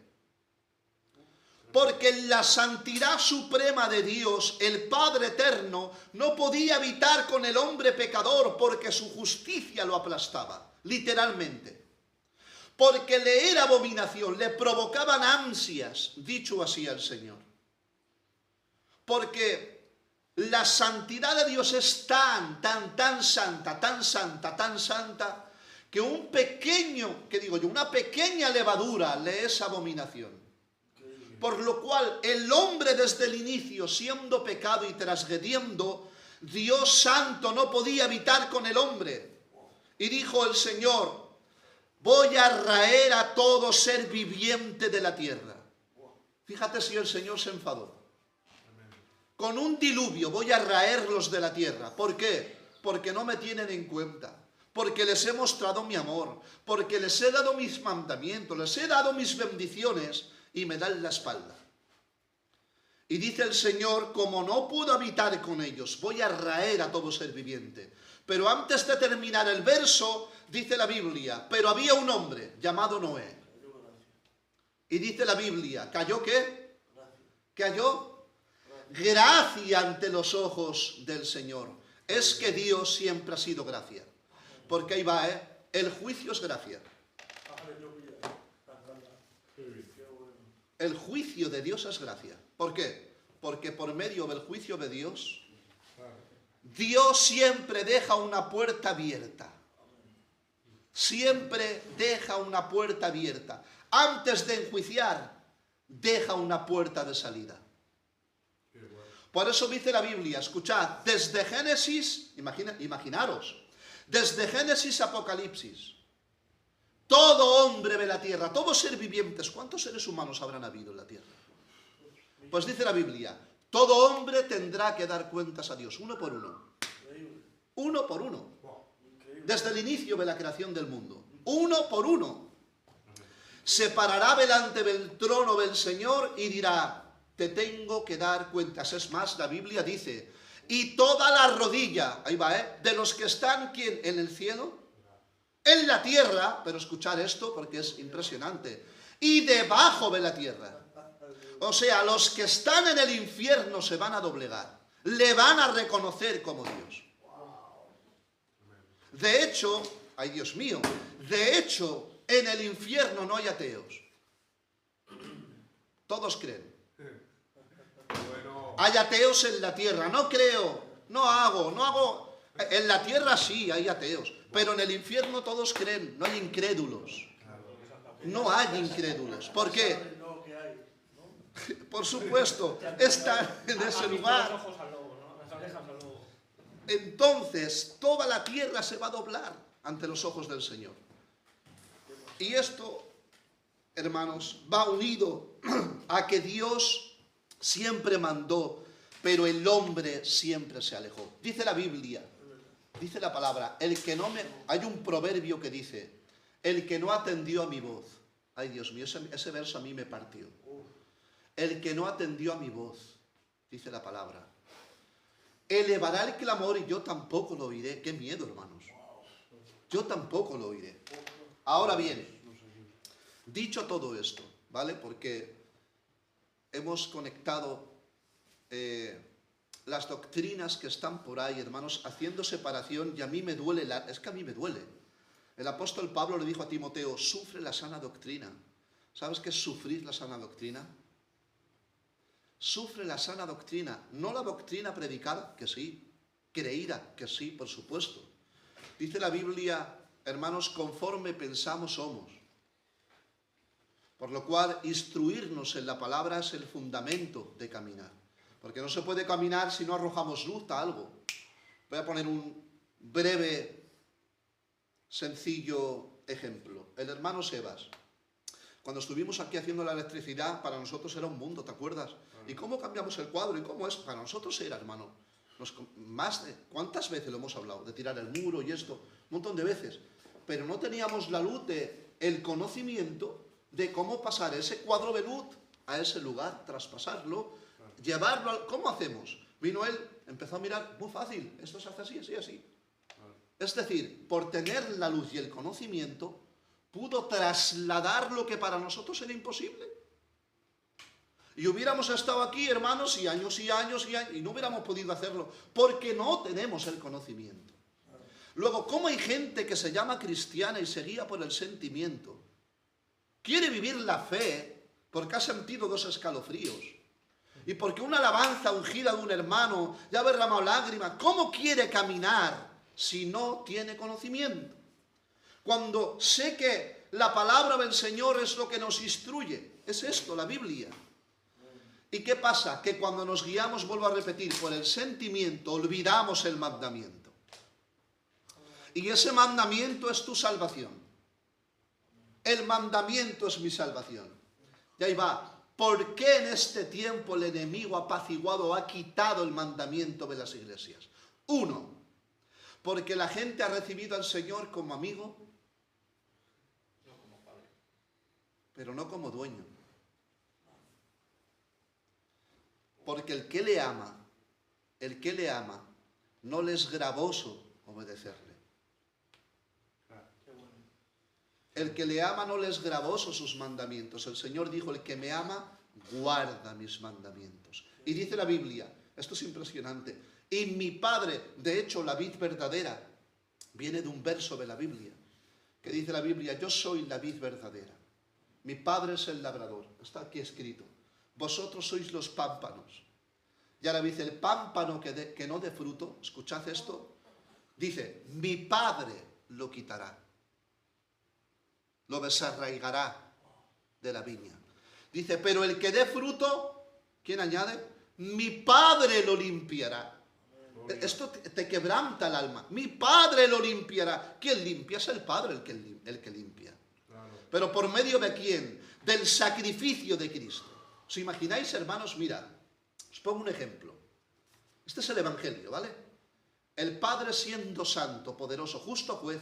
Porque en la santidad suprema de Dios, el Padre eterno, no podía habitar con el hombre pecador porque su justicia lo aplastaba, literalmente. Porque le era abominación, le provocaban ansias, dicho así al Señor. Porque la santidad de Dios es tan santa, que un pequeño, ¿qué digo yo? Una pequeña levadura le es abominación. Por lo cual el hombre desde el inicio, siendo pecado y transgrediendo, Dios santo no podía habitar con el hombre. Y dijo el Señor, voy a raer a todo ser viviente de la tierra. Fíjate si el Señor se enfadó. Con un diluvio voy a raerlos de la tierra. ¿Por qué? Porque no me tienen en cuenta. Porque les he mostrado mi amor. Porque les he dado mis mandamientos. Les he dado mis bendiciones. Y me dan la espalda. Y dice el Señor, como no puedo habitar con ellos, voy a raer a todo ser viviente. Pero antes de terminar el verso, dice la Biblia, pero había un hombre llamado Noé. Y dice la Biblia, ¿cayó qué? ¿Qué halló? Gracia ante los ojos del Señor. Es que Dios siempre ha sido gracia. Porque ahí va, el juicio es gracia. El juicio de Dios es gracia. ¿Por qué? Porque por medio del juicio de Dios, Dios siempre deja una puerta abierta. Siempre deja una puerta abierta. Antes de enjuiciar, deja una puerta de salida. Por eso dice la Biblia, escuchad, desde Génesis, imaginaros, desde Génesis a Apocalipsis, todo hombre de la tierra, todos ser vivientes, ¿cuántos seres humanos habrán habido en la tierra? Pues dice la Biblia, todo hombre tendrá que dar cuentas a Dios, uno por uno. Uno por uno. Desde el inicio de la creación del mundo. Uno por uno. Se parará delante del trono del Señor y dirá, te tengo que dar cuentas. Es más, la Biblia dice, y toda la rodilla, ahí va, de los que están, ¿quién? En el cielo, en la tierra, pero escuchar esto porque es impresionante, y debajo de la tierra. O sea, los que están en el infierno se van a doblegar, le van a reconocer como Dios. De hecho, ay Dios mío, de hecho, en el infierno no hay ateos. Todos creen. Hay ateos en la tierra, no creo, no hago. En la tierra sí hay ateos, pero en el infierno todos creen, no hay incrédulos. No hay incrédulos. ¿Por qué? Por supuesto, están en ese lugar. Entonces, toda la tierra se va a doblar ante los ojos del Señor. Y esto, hermanos, va unido a que Dios siempre mandó, pero el hombre siempre se alejó. Dice la Biblia, dice la palabra, hay un proverbio que dice, el que no atendió a mi voz. Ay, Dios mío, ese verso a mí me partió. El que no atendió a mi voz, dice la palabra, elevará el clamor y yo tampoco lo oiré. Qué miedo, hermanos. Yo tampoco lo oiré. Ahora bien, dicho todo esto, ¿vale? Porque hemos conectado las doctrinas que están por ahí, hermanos, haciendo separación, y a mí me duele, es que a mí me duele. El apóstol Pablo le dijo a Timoteo, sufre la sana doctrina. ¿Sabes qué es sufrir la sana doctrina? Sufre la sana doctrina, no la doctrina predicada, que sí, creída, que sí, por supuesto. Dice la Biblia, hermanos, conforme pensamos somos. Por lo cual, instruirnos en la palabra es el fundamento de caminar. Porque no se puede caminar si no arrojamos luz a algo. Voy a poner un breve, sencillo ejemplo. El hermano Sebas. Cuando estuvimos aquí haciendo la electricidad, para nosotros era un mundo, ¿te acuerdas? ¿Y cómo cambiamos el cuadro? ¿Y cómo es? Para nosotros era, hermano. ¿Cuántas veces lo hemos hablado? De tirar el muro y esto. Un montón de veces. Pero no teníamos la luz el conocimiento de cómo pasar ese cuadro de luz a ese lugar, traspasarlo, llevarlo. ¿Cómo hacemos? Vino él, empezó a mirar, muy fácil, esto se hace así, así, así. Es decir, por tener la luz y el conocimiento, pudo trasladar lo que para nosotros era imposible. Y hubiéramos estado aquí, hermanos, y años y años y años, y no hubiéramos podido hacerlo, porque no tenemos el conocimiento. Luego, ¿cómo hay gente que se llama cristiana y se guía por el sentimiento? Quiere vivir la fe porque ha sentido dos escalofríos. Y porque una alabanza ungida de un hermano ya ha derramado lágrimas. ¿Cómo quiere caminar si no tiene conocimiento? Cuando sé que la palabra del Señor es lo que nos instruye. Es esto, la Biblia. ¿Y qué pasa? Que cuando nos guiamos, vuelvo a repetir, por el sentimiento, olvidamos el mandamiento. Y ese mandamiento es tu salvación. El mandamiento es mi salvación. Y ahí va. ¿Por qué en este tiempo el enemigo ha apaciguado o ha quitado el mandamiento de las iglesias? Uno, porque la gente ha recibido al Señor como amigo, pero no como dueño. Porque el que le ama, no le es gravoso obedecerle. El que le ama no le es gravoso sus mandamientos. El Señor dijo, el que me ama, guarda mis mandamientos. Y dice la Biblia, esto es impresionante, y mi Padre, de hecho la vid verdadera, viene de un verso de la Biblia, que dice la Biblia, yo soy la vid verdadera, mi Padre es el labrador, está aquí escrito, vosotros sois los pámpanos. Y ahora dice, el pámpano que no dé fruto, escuchad esto, dice, mi Padre lo quitará. Lo desarraigará de la viña. Dice, pero el que dé fruto, ¿quién añade? Mi Padre lo limpiará. Esto te quebranta el alma. Mi Padre lo limpiará. ¿Quién limpia? Es el Padre el que limpia. Pero ¿por medio de quién? Del sacrificio de Cristo. ¿Os imagináis, hermanos? Mira, os pongo un ejemplo. Este es el Evangelio, ¿vale? El Padre siendo santo, poderoso, justo juez,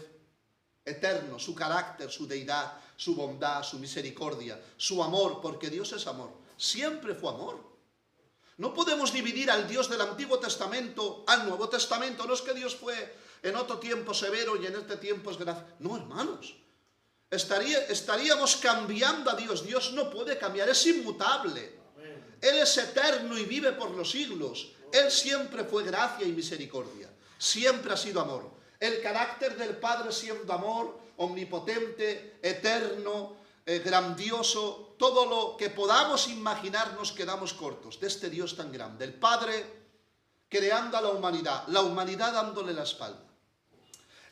eterno, su carácter, su deidad, su bondad, su misericordia, su amor, porque Dios es amor. Siempre fue amor. No podemos dividir al Dios del Antiguo Testamento al Nuevo Testamento. No es que Dios fue en otro tiempo severo y en este tiempo es gracia. No, hermanos. Estaríamos cambiando a Dios. Dios no puede cambiar, es inmutable. Él es eterno y vive por los siglos. Él siempre fue gracia y misericordia. Siempre ha sido amor. El carácter del Padre siendo amor, omnipotente, eterno, grandioso, todo lo que podamos imaginar nos quedamos cortos de este Dios tan grande. El Padre creando a la humanidad dándole la espalda.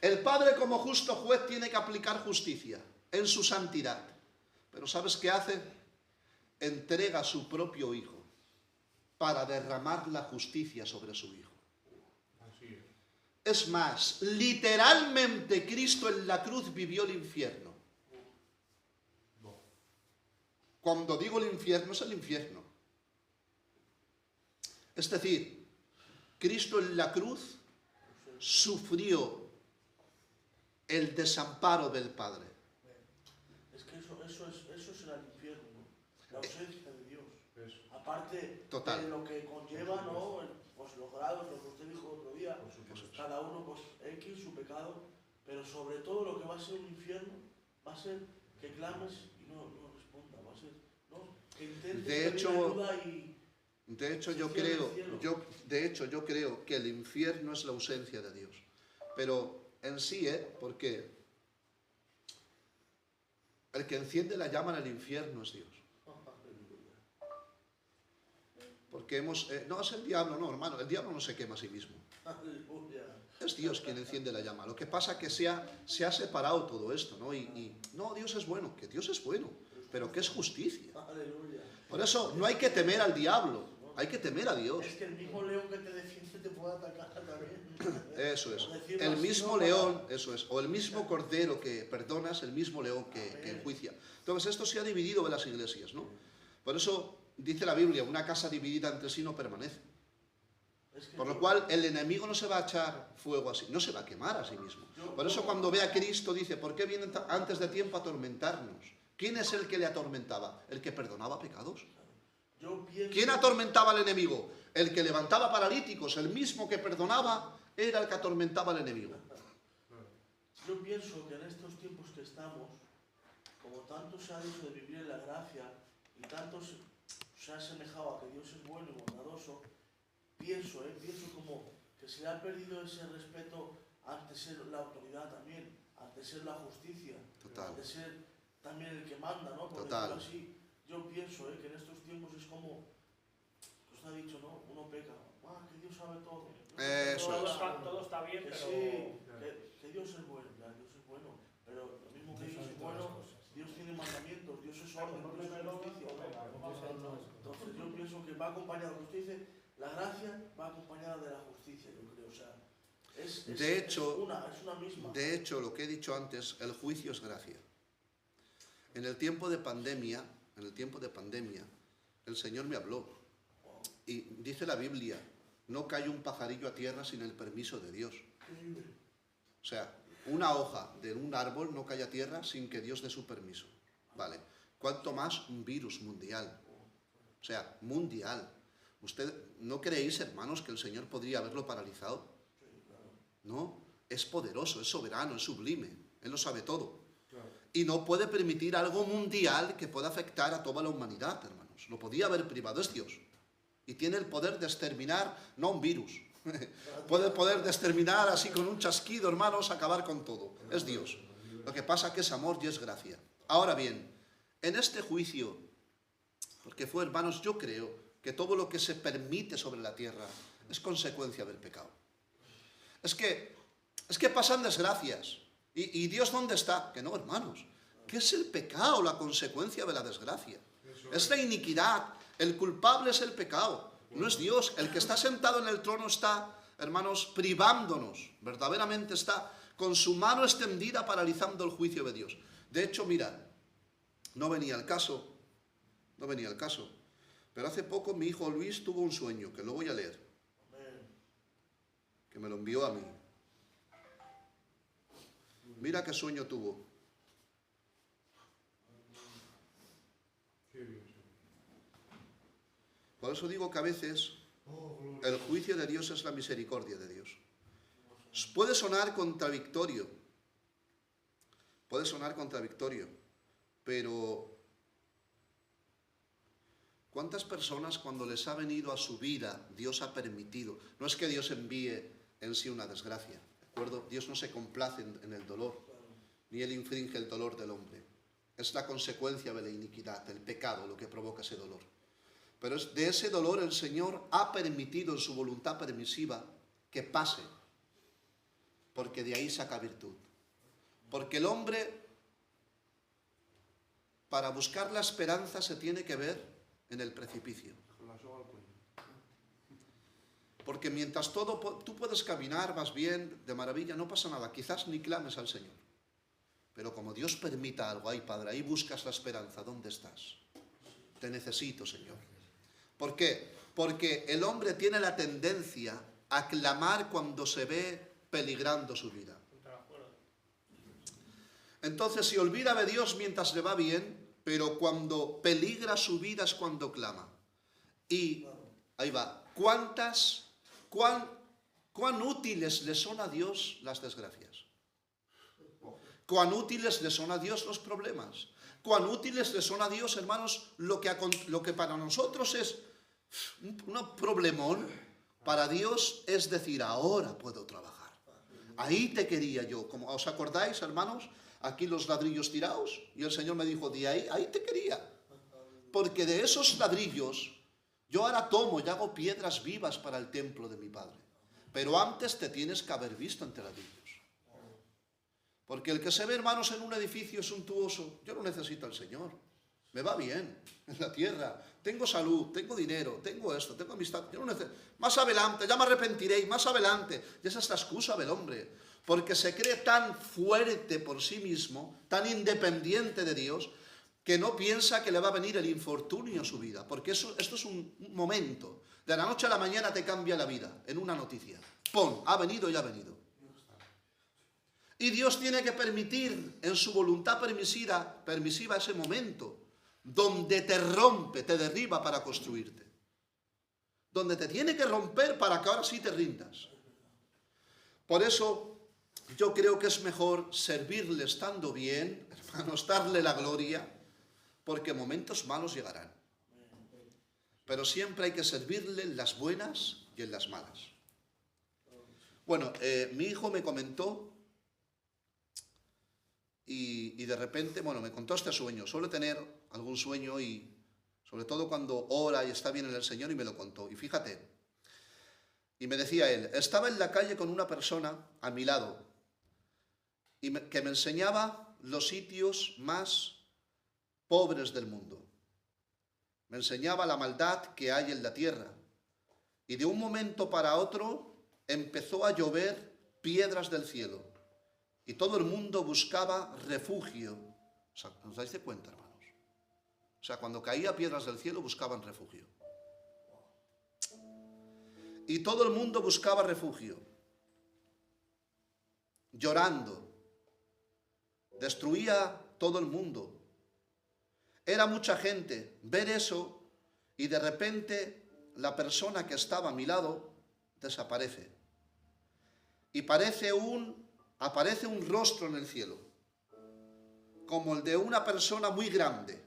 El Padre como justo juez tiene que aplicar justicia en su santidad. Pero ¿sabes qué hace? Entrega a su propio Hijo para derramar la justicia sobre su Hijo. Es más, literalmente Cristo en la cruz vivió el infierno. Cuando digo el infierno, es el infierno. Es decir, Cristo en la cruz sufrió el desamparo del Padre. Es que eso es el infierno, ¿no? La ausencia de Dios. Aparte Total. de lo que conlleva, ¿no? Pues los grados, lo que usted dijo otro día, pues cada uno, pues X, su pecado, pero sobre todo lo que va a ser un infierno, va a ser que clames y no responda, va a ser, ¿no? Que intentes pedir ayuda y... De hecho, yo creo que el infierno es la ausencia de Dios. Pero en sí, porque el que enciende la llama en el infierno es Dios. Porque no es el diablo, no, hermano, el diablo no se quema a sí mismo. Es Dios quien enciende la llama. Lo que pasa es que se ha separado todo esto, ¿no? No, Dios es bueno, que Dios es bueno, pero que es justicia. Por eso no hay que temer al diablo, hay que temer a Dios. Es que el mismo león que te defiende te puede atacar también. Eso es. El mismo león, eso es. O el mismo cordero que perdonas, el mismo león que enjuicia. Entonces esto se ha dividido en las iglesias, ¿no? Por eso dice la Biblia, una casa dividida entre sí no permanece. Por lo cual el enemigo no se va a echar fuego así, no se va a quemar a sí mismo. Por eso cuando ve a Cristo dice, ¿por qué viene antes de tiempo a atormentarnos? ¿Quién es el que le atormentaba? El que perdonaba pecados. ¿Quién atormentaba al enemigo? El que levantaba paralíticos, el mismo que perdonaba, era el que atormentaba al enemigo. Yo pienso que en estos tiempos que estamos, como tanto se ha dicho de vivir en la gracia y tanto se ha asemejado a que Dios es bueno y bondadoso, pienso como que se le ha perdido ese respeto ante ser la autoridad también, ante ser la justicia, ante ser también el que manda, ¿no? Por decirlo así. Yo pienso que en estos tiempos es como, usted ha dicho, ¿no? Uno peca, que Dios sabe todo. Todo está bien, que pero... sí, que Dios es bueno, ya, Dios es bueno. Pero lo mismo que Dios es bueno, Dios tiene mandamientos, Dios es orden, Dios es justicia. Entonces yo pienso que va acompañado, como usted dice, la gracia va acompañada de la justicia, yo creo. O sea, es una misma. De hecho, lo que he dicho antes, el juicio es gracia. En el tiempo de pandemia, el Señor me habló. Y dice la Biblia, no cae un pajarillo a tierra sin el permiso de Dios. O sea, una hoja de un árbol no cae a tierra sin que Dios dé su permiso. Vale. Cuanto más un virus mundial. O sea, mundial. ¿Usted no creéis, hermanos, que el Señor podría haberlo paralizado? No. Es poderoso, es soberano, es sublime. Él lo sabe todo. Y no puede permitir algo mundial que pueda afectar a toda la humanidad, hermanos. Lo podía haber privado, es Dios. Y tiene el poder de exterminar, no un virus. Puede el poder de exterminar así con un chasquido, hermanos, acabar con todo. Es Dios. Lo que pasa es que es amor y es gracia. Ahora bien, en este juicio, porque fue, hermanos, yo creo que todo lo que se permite sobre la tierra es consecuencia del pecado. Es que pasan desgracias. ¿Y Dios dónde está? Que no, hermanos. ¿Qué es el pecado? La consecuencia de la desgracia. Es la iniquidad. El culpable es el pecado. No es Dios. El que está sentado en el trono está, hermanos, privándonos. Verdaderamente está con su mano extendida paralizando el juicio de Dios. De hecho, mirad, no venía al caso. Pero hace poco mi hijo Luis tuvo un sueño, que lo voy a leer. Que me lo envió a mí. Mira qué sueño tuvo. Por eso digo que a veces el juicio de Dios es la misericordia de Dios. Puede sonar contradictorio, pero ¿cuántas personas cuando les ha venido a su vida Dios ha permitido? No es que Dios envíe en sí una desgracia, ¿de acuerdo? Dios no se complace en el dolor, ni Él infringe el dolor del hombre. Es la consecuencia de la iniquidad, del pecado, lo que provoca ese dolor. Pero de ese dolor el Señor ha permitido en su voluntad permisiva que pase, porque de ahí saca virtud. Porque el hombre, para buscar la esperanza, se tiene que ver en el precipicio. Porque mientras tú puedes caminar, vas bien, de maravilla, no pasa nada, quizás ni clames al Señor. Pero como Dios permita algo, ay Padre, ahí buscas la esperanza, ¿dónde estás? Te necesito, Señor. ¿Por qué? Porque el hombre tiene la tendencia a clamar cuando se ve peligrando su vida. Entonces se olvida de Dios mientras le va bien, pero cuando peligra su vida es cuando clama. Y ahí va. ¿Cuán útiles le son a Dios las desgracias? ¿Cuán útiles le son a Dios los problemas? ¿Cuán útiles le son a Dios, hermanos, lo que para nosotros es un problemón? Para Dios es decir, ahora puedo trabajar. Ahí te quería yo. Como ¿os acordáis, hermanos? Aquí los ladrillos tirados. Y el Señor me dijo, de ahí te quería. Porque de esos ladrillos yo ahora tomo y hago piedras vivas para el templo de mi Padre. Pero antes te tienes que haber visto entre ladrillos. Porque el que se ve, hermanos, en un edificio suntuoso, yo no necesito al Señor. Me va bien en la tierra. Tengo salud, tengo dinero, tengo esto, tengo amistad. Yo no necesito. Más adelante, ya me arrepentiré, más adelante. Y esa es la excusa del hombre. Porque se cree tan fuerte por sí mismo, tan independiente de Dios, que no piensa que le va a venir el infortunio a su vida. Porque esto es un momento. De la noche a la mañana te cambia la vida, en una noticia. ¡Pum! Ha venido y ha venido. Y Dios tiene que permitir en su voluntad permisiva ese momento donde te rompe, te derriba para construirte. Donde te tiene que romper para que ahora sí te rindas. Por eso yo creo que es mejor servirle estando bien, hermanos, darle la gloria, porque momentos malos llegarán. Pero siempre hay que servirle en las buenas y en las malas. Bueno, mi hijo me comentó y de repente, bueno, me contó este sueño. Suele tener algún sueño y sobre todo cuando ora y está bien en el Señor, y me lo contó. Y fíjate, y me decía él, estaba en la calle con una persona a mi lado y que me enseñaba los sitios más pobres del mundo. Me enseñaba la maldad que hay en la tierra. Y de un momento para otro empezó a llover piedras del cielo. Y todo el mundo buscaba refugio. O sea, ¿os dais de cuenta, hermanos? O sea, cuando caía piedras del cielo buscaban refugio. Y todo el mundo buscaba refugio. Llorando. Destruía todo el mundo. Era mucha gente ver eso y de repente la persona que estaba a mi lado desaparece. Y aparece un rostro en el cielo, como el de una persona muy grande,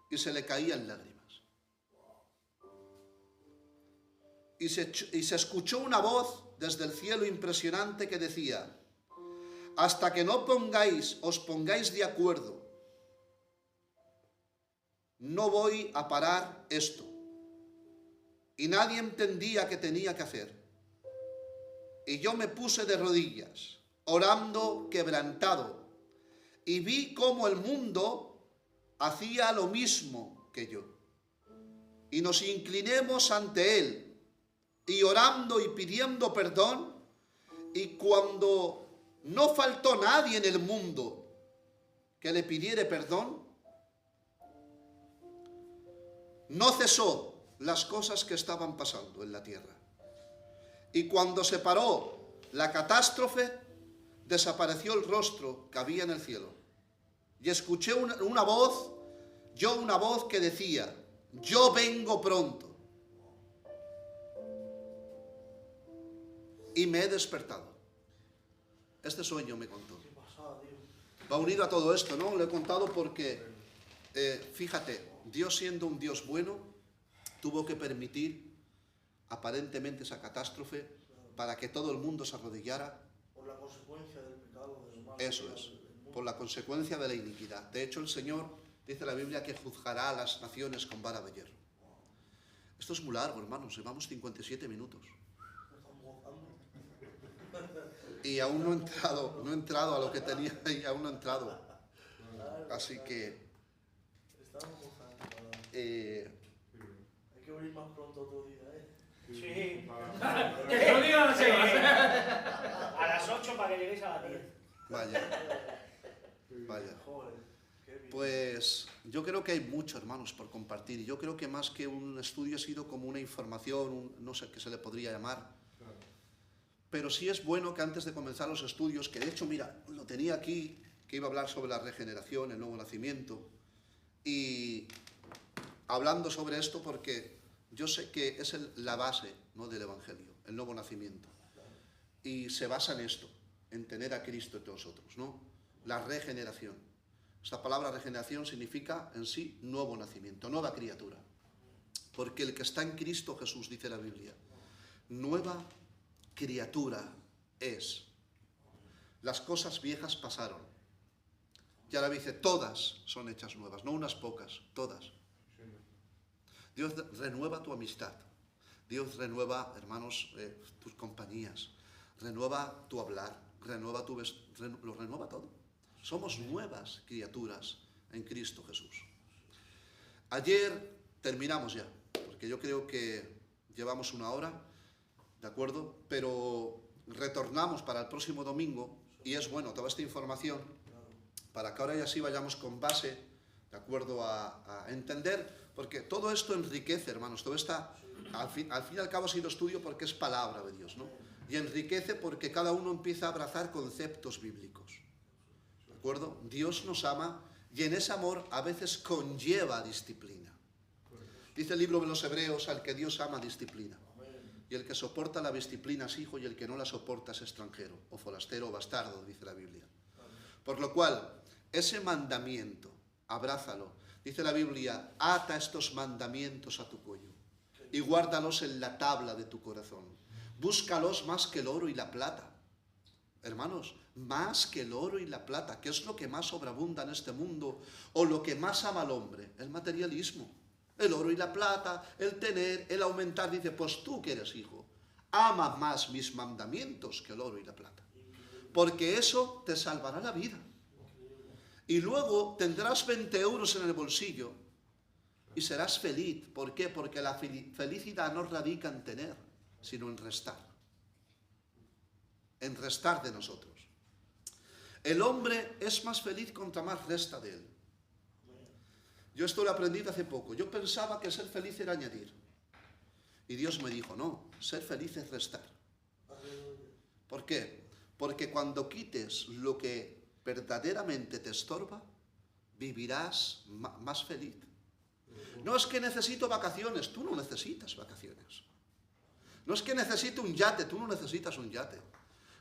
y se le caían lágrimas. Y se escuchó una voz desde el cielo impresionante que decía: hasta que no os pongáis de acuerdo, no voy a parar esto. Y nadie entendía qué tenía que hacer. Y yo me puse de rodillas, orando quebrantado, y vi cómo el mundo hacía lo mismo que yo. Y nos inclinemos ante él, y orando y pidiendo perdón, y cuando no faltó nadie en el mundo que le pidiera perdón, no cesó las cosas que estaban pasando en la tierra. Y cuando se paró la catástrofe, desapareció el rostro que había en el cielo. Y escuché una voz que decía: yo vengo pronto. Y me he despertado. Este sueño me contó. Va unido a todo esto, ¿no? Lo he contado porque, fíjate, Dios siendo un Dios bueno, tuvo que permitir aparentemente esa catástrofe para que todo el mundo se arrodillara. Por la consecuencia del pecado del mal. Eso es, por la consecuencia de la iniquidad. De hecho, el Señor dice la Biblia que juzgará a las naciones con vara de hierro. Esto es muy largo, hermanos, llevamos 57 minutos. Y aún no he entrado a lo que tenía y aún no he entrado. Así que hay que venir más pronto otro día, ¿eh? Sí. Que lo digan las A las 8 para que lleguéis a las 10. Vaya. Joder, qué bien. Pues yo creo que hay mucho, hermanos, por compartir. Y yo creo que más que un estudio ha sido como una información, no sé qué se le podría llamar. Pero sí es bueno que antes de comenzar los estudios, que de hecho, mira, lo tenía aquí, que iba a hablar sobre la regeneración, el nuevo nacimiento, y hablando sobre esto porque yo sé que es la base, ¿no?, del Evangelio, el nuevo nacimiento. Y se basa en esto, en tener a Cristo entre nosotros, ¿no? La regeneración. Esta palabra regeneración significa en sí nuevo nacimiento, nueva criatura. Porque el que está en Cristo Jesús, dice la Biblia, nueva criatura es. Las cosas viejas pasaron. Y ahora dice, todas son hechas nuevas, no unas pocas, todas. Dios renueva tu amistad. Dios renueva, hermanos, tus compañías. Renueva tu hablar. Lo renueva todo. Somos nuevas criaturas en Cristo Jesús. Ayer terminamos ya, porque yo creo que llevamos una hora, ¿de acuerdo? Pero retornamos para el próximo domingo y es bueno toda esta información para que ahora ya sí vayamos con base, ¿de acuerdo? A entender, porque todo esto enriquece, hermanos, todo está, al fin y al cabo ha sido estudio porque es palabra de Dios, ¿no? Y enriquece porque cada uno empieza a abrazar conceptos bíblicos, ¿de acuerdo? Dios nos ama y en ese amor a veces conlleva disciplina. Dice el libro de los Hebreos, al que Dios ama disciplina. Y el que soporta la disciplina es hijo y el que no la soporta es extranjero, o forastero o bastardo, dice la Biblia. Por lo cual, ese mandamiento, abrázalo. Dice la Biblia, ata estos mandamientos a tu cuello y guárdalos en la tabla de tu corazón. Búscalos más que el oro y la plata. Hermanos, más que el oro y la plata. ¿Qué es lo que más sobreabunda en este mundo? O lo que más ama al hombre, el materialismo. El oro y la plata, el tener, el aumentar. Dice, pues tú que eres hijo, ama más mis mandamientos que el oro y la plata. porque eso te salvará la vida. Y luego tendrás 20 euros en el bolsillo y serás feliz. ¿Por qué? Porque la felicidad no radica en tener, sino en restar. En restar de nosotros. El hombre es más feliz cuanto más resta de él. Yo esto lo aprendí hace poco. Yo pensaba que ser feliz era añadir. Y Dios me dijo, no, ser feliz es restar. ¿Por qué? Porque cuando quites lo que verdaderamente te estorba, vivirás más feliz. No es que necesito vacaciones, tú no necesitas vacaciones. No es que necesito un yate, tú no necesitas un yate.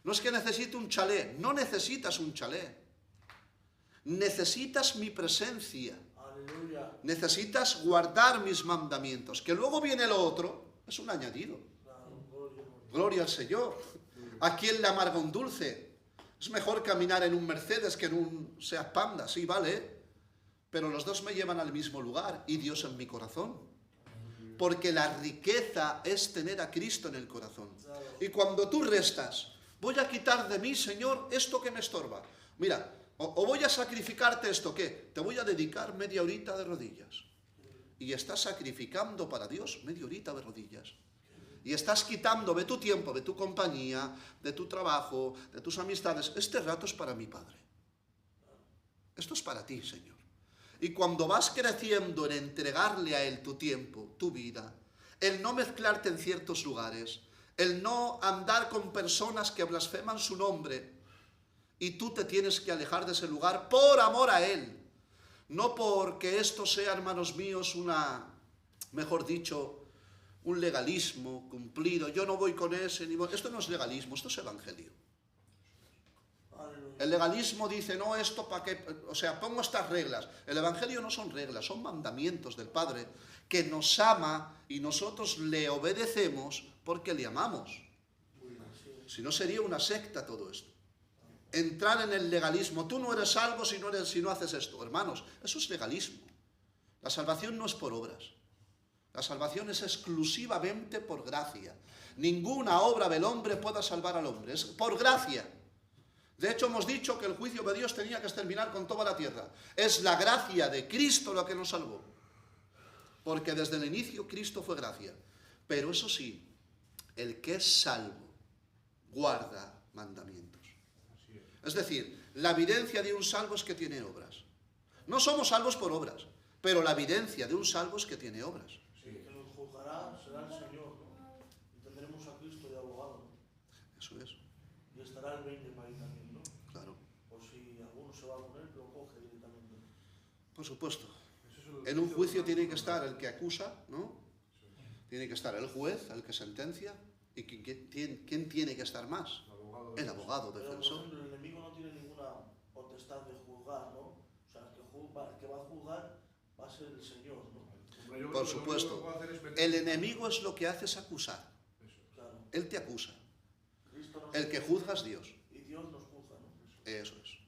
No es que necesito un chalet, no necesitas un chalet. Necesitas mi presencia. Aleluya. Necesitas guardar mis mandamientos. Que luego viene lo otro, es un añadido. Gloria al Señor. ¿A quién le amarga un dulce? Es mejor caminar en un Mercedes que en un Seat Panda, sí, vale. Pero los dos me llevan al mismo lugar y Dios en mi corazón. Porque la riqueza es tener a Cristo en el corazón. Y cuando tú restas, voy a quitar de mí, Señor, esto que me estorba. Mira, o voy a sacrificarte esto, ¿qué? Te voy a dedicar media horita de rodillas. Y estás sacrificando para Dios media horita de rodillas. Y estás quitando de tu tiempo, de tu compañía, de tu trabajo, de tus amistades. Este rato es para mi Padre. Esto es para ti, Señor. Y cuando vas creciendo en entregarle a Él tu tiempo, tu vida, el no mezclarte en ciertos lugares, el no andar con personas que blasfeman su nombre, y tú te tienes que alejar de ese lugar por amor a Él. No porque esto sea, hermanos míos, mejor dicho, un legalismo cumplido. Yo no voy con ese. Esto no es legalismo, esto es evangelio. El legalismo dice, no, esto para qué, o sea, pongo estas reglas. El evangelio no son reglas, son mandamientos del Padre que nos ama y nosotros le obedecemos porque le amamos. Si no sería una secta todo esto. Entrar en el legalismo, tú no eres salvo si no haces esto. Hermanos, eso es legalismo. La salvación no es por obras. La salvación es exclusivamente por gracia. Ninguna obra del hombre pueda salvar al hombre, es por gracia. De hecho, hemos dicho que el juicio de Dios tenía que exterminar con toda la tierra. Es la gracia de Cristo lo que nos salvó. Porque desde el inicio Cristo fue gracia. Pero eso sí, el que es salvo guarda mandamientos. Es decir, la evidencia de un salvo es que tiene obras. No somos salvos por obras, pero la evidencia de un salvo es que tiene obras. El que nos juzgará será el Señor, ¿no? Y tendremos a Cristo de abogado, ¿no? Eso es. Y estará el 20 para ahí también, ¿no? Claro. Por si alguno se va a poner, lo coge directamente. Por supuesto. En un juicio tiene que estar el que acusa, ¿no? Tiene que estar el juez, el que sentencia. ¿Y quién tiene que estar más? El abogado defensor. Pero, por ejemplo, el enemigo no tiene ninguna potestad de juzgar, ¿no? O sea, el que va a juzgar va a ser el Señor, ¿no? Por supuesto. El enemigo es lo que hace es acusar. Claro. Él te acusa. Cristo nos El que juzga es Dios. Y Dios nos juzga, ¿no? Eso es.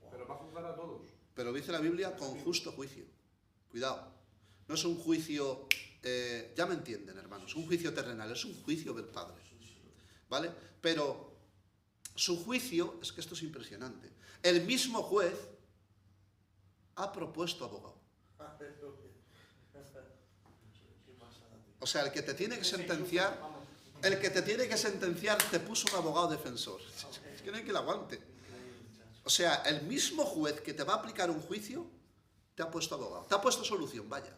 Pero va a juzgar a todos. Pero dice la Biblia con justo juicio. Cuidado. No es un juicio, ya me entienden, hermanos, un juicio terrenal, es un juicio del Padre. ¿Vale? Pero su juicio, es que esto es impresionante. El mismo juez ha propuesto abogado. O sea, el que te tiene que sentenciar, te puso un abogado defensor. Es que no hay que lo aguante. O sea, el mismo juez que te va a aplicar un juicio, te ha puesto abogado. Te ha puesto solución, vaya.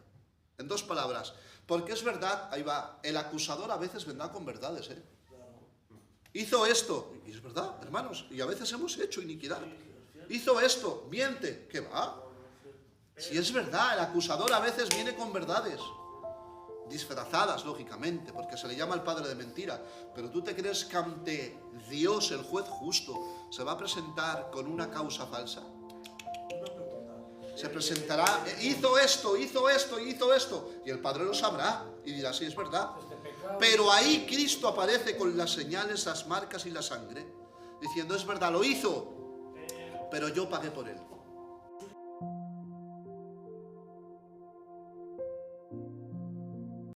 En dos palabras. Porque es verdad, ahí va, el acusador a veces vendrá con verdades, ¿eh? Hizo esto, y es verdad, hermanos, y a veces hemos hecho iniquidad. Hizo esto, miente, ¿qué va? Si es verdad, el acusador a veces viene con verdades. Disfrazadas, lógicamente, porque se le llama el padre de mentira. Pero tú te crees que ante Dios, el juez justo, se va a presentar con una causa falsa. Se presentará, hizo esto, y el Padre lo sabrá y dirá, sí, es verdad. Pero ahí Cristo aparece con las señales, las marcas y la sangre, diciendo, es verdad, lo hizo, pero yo pagué por él.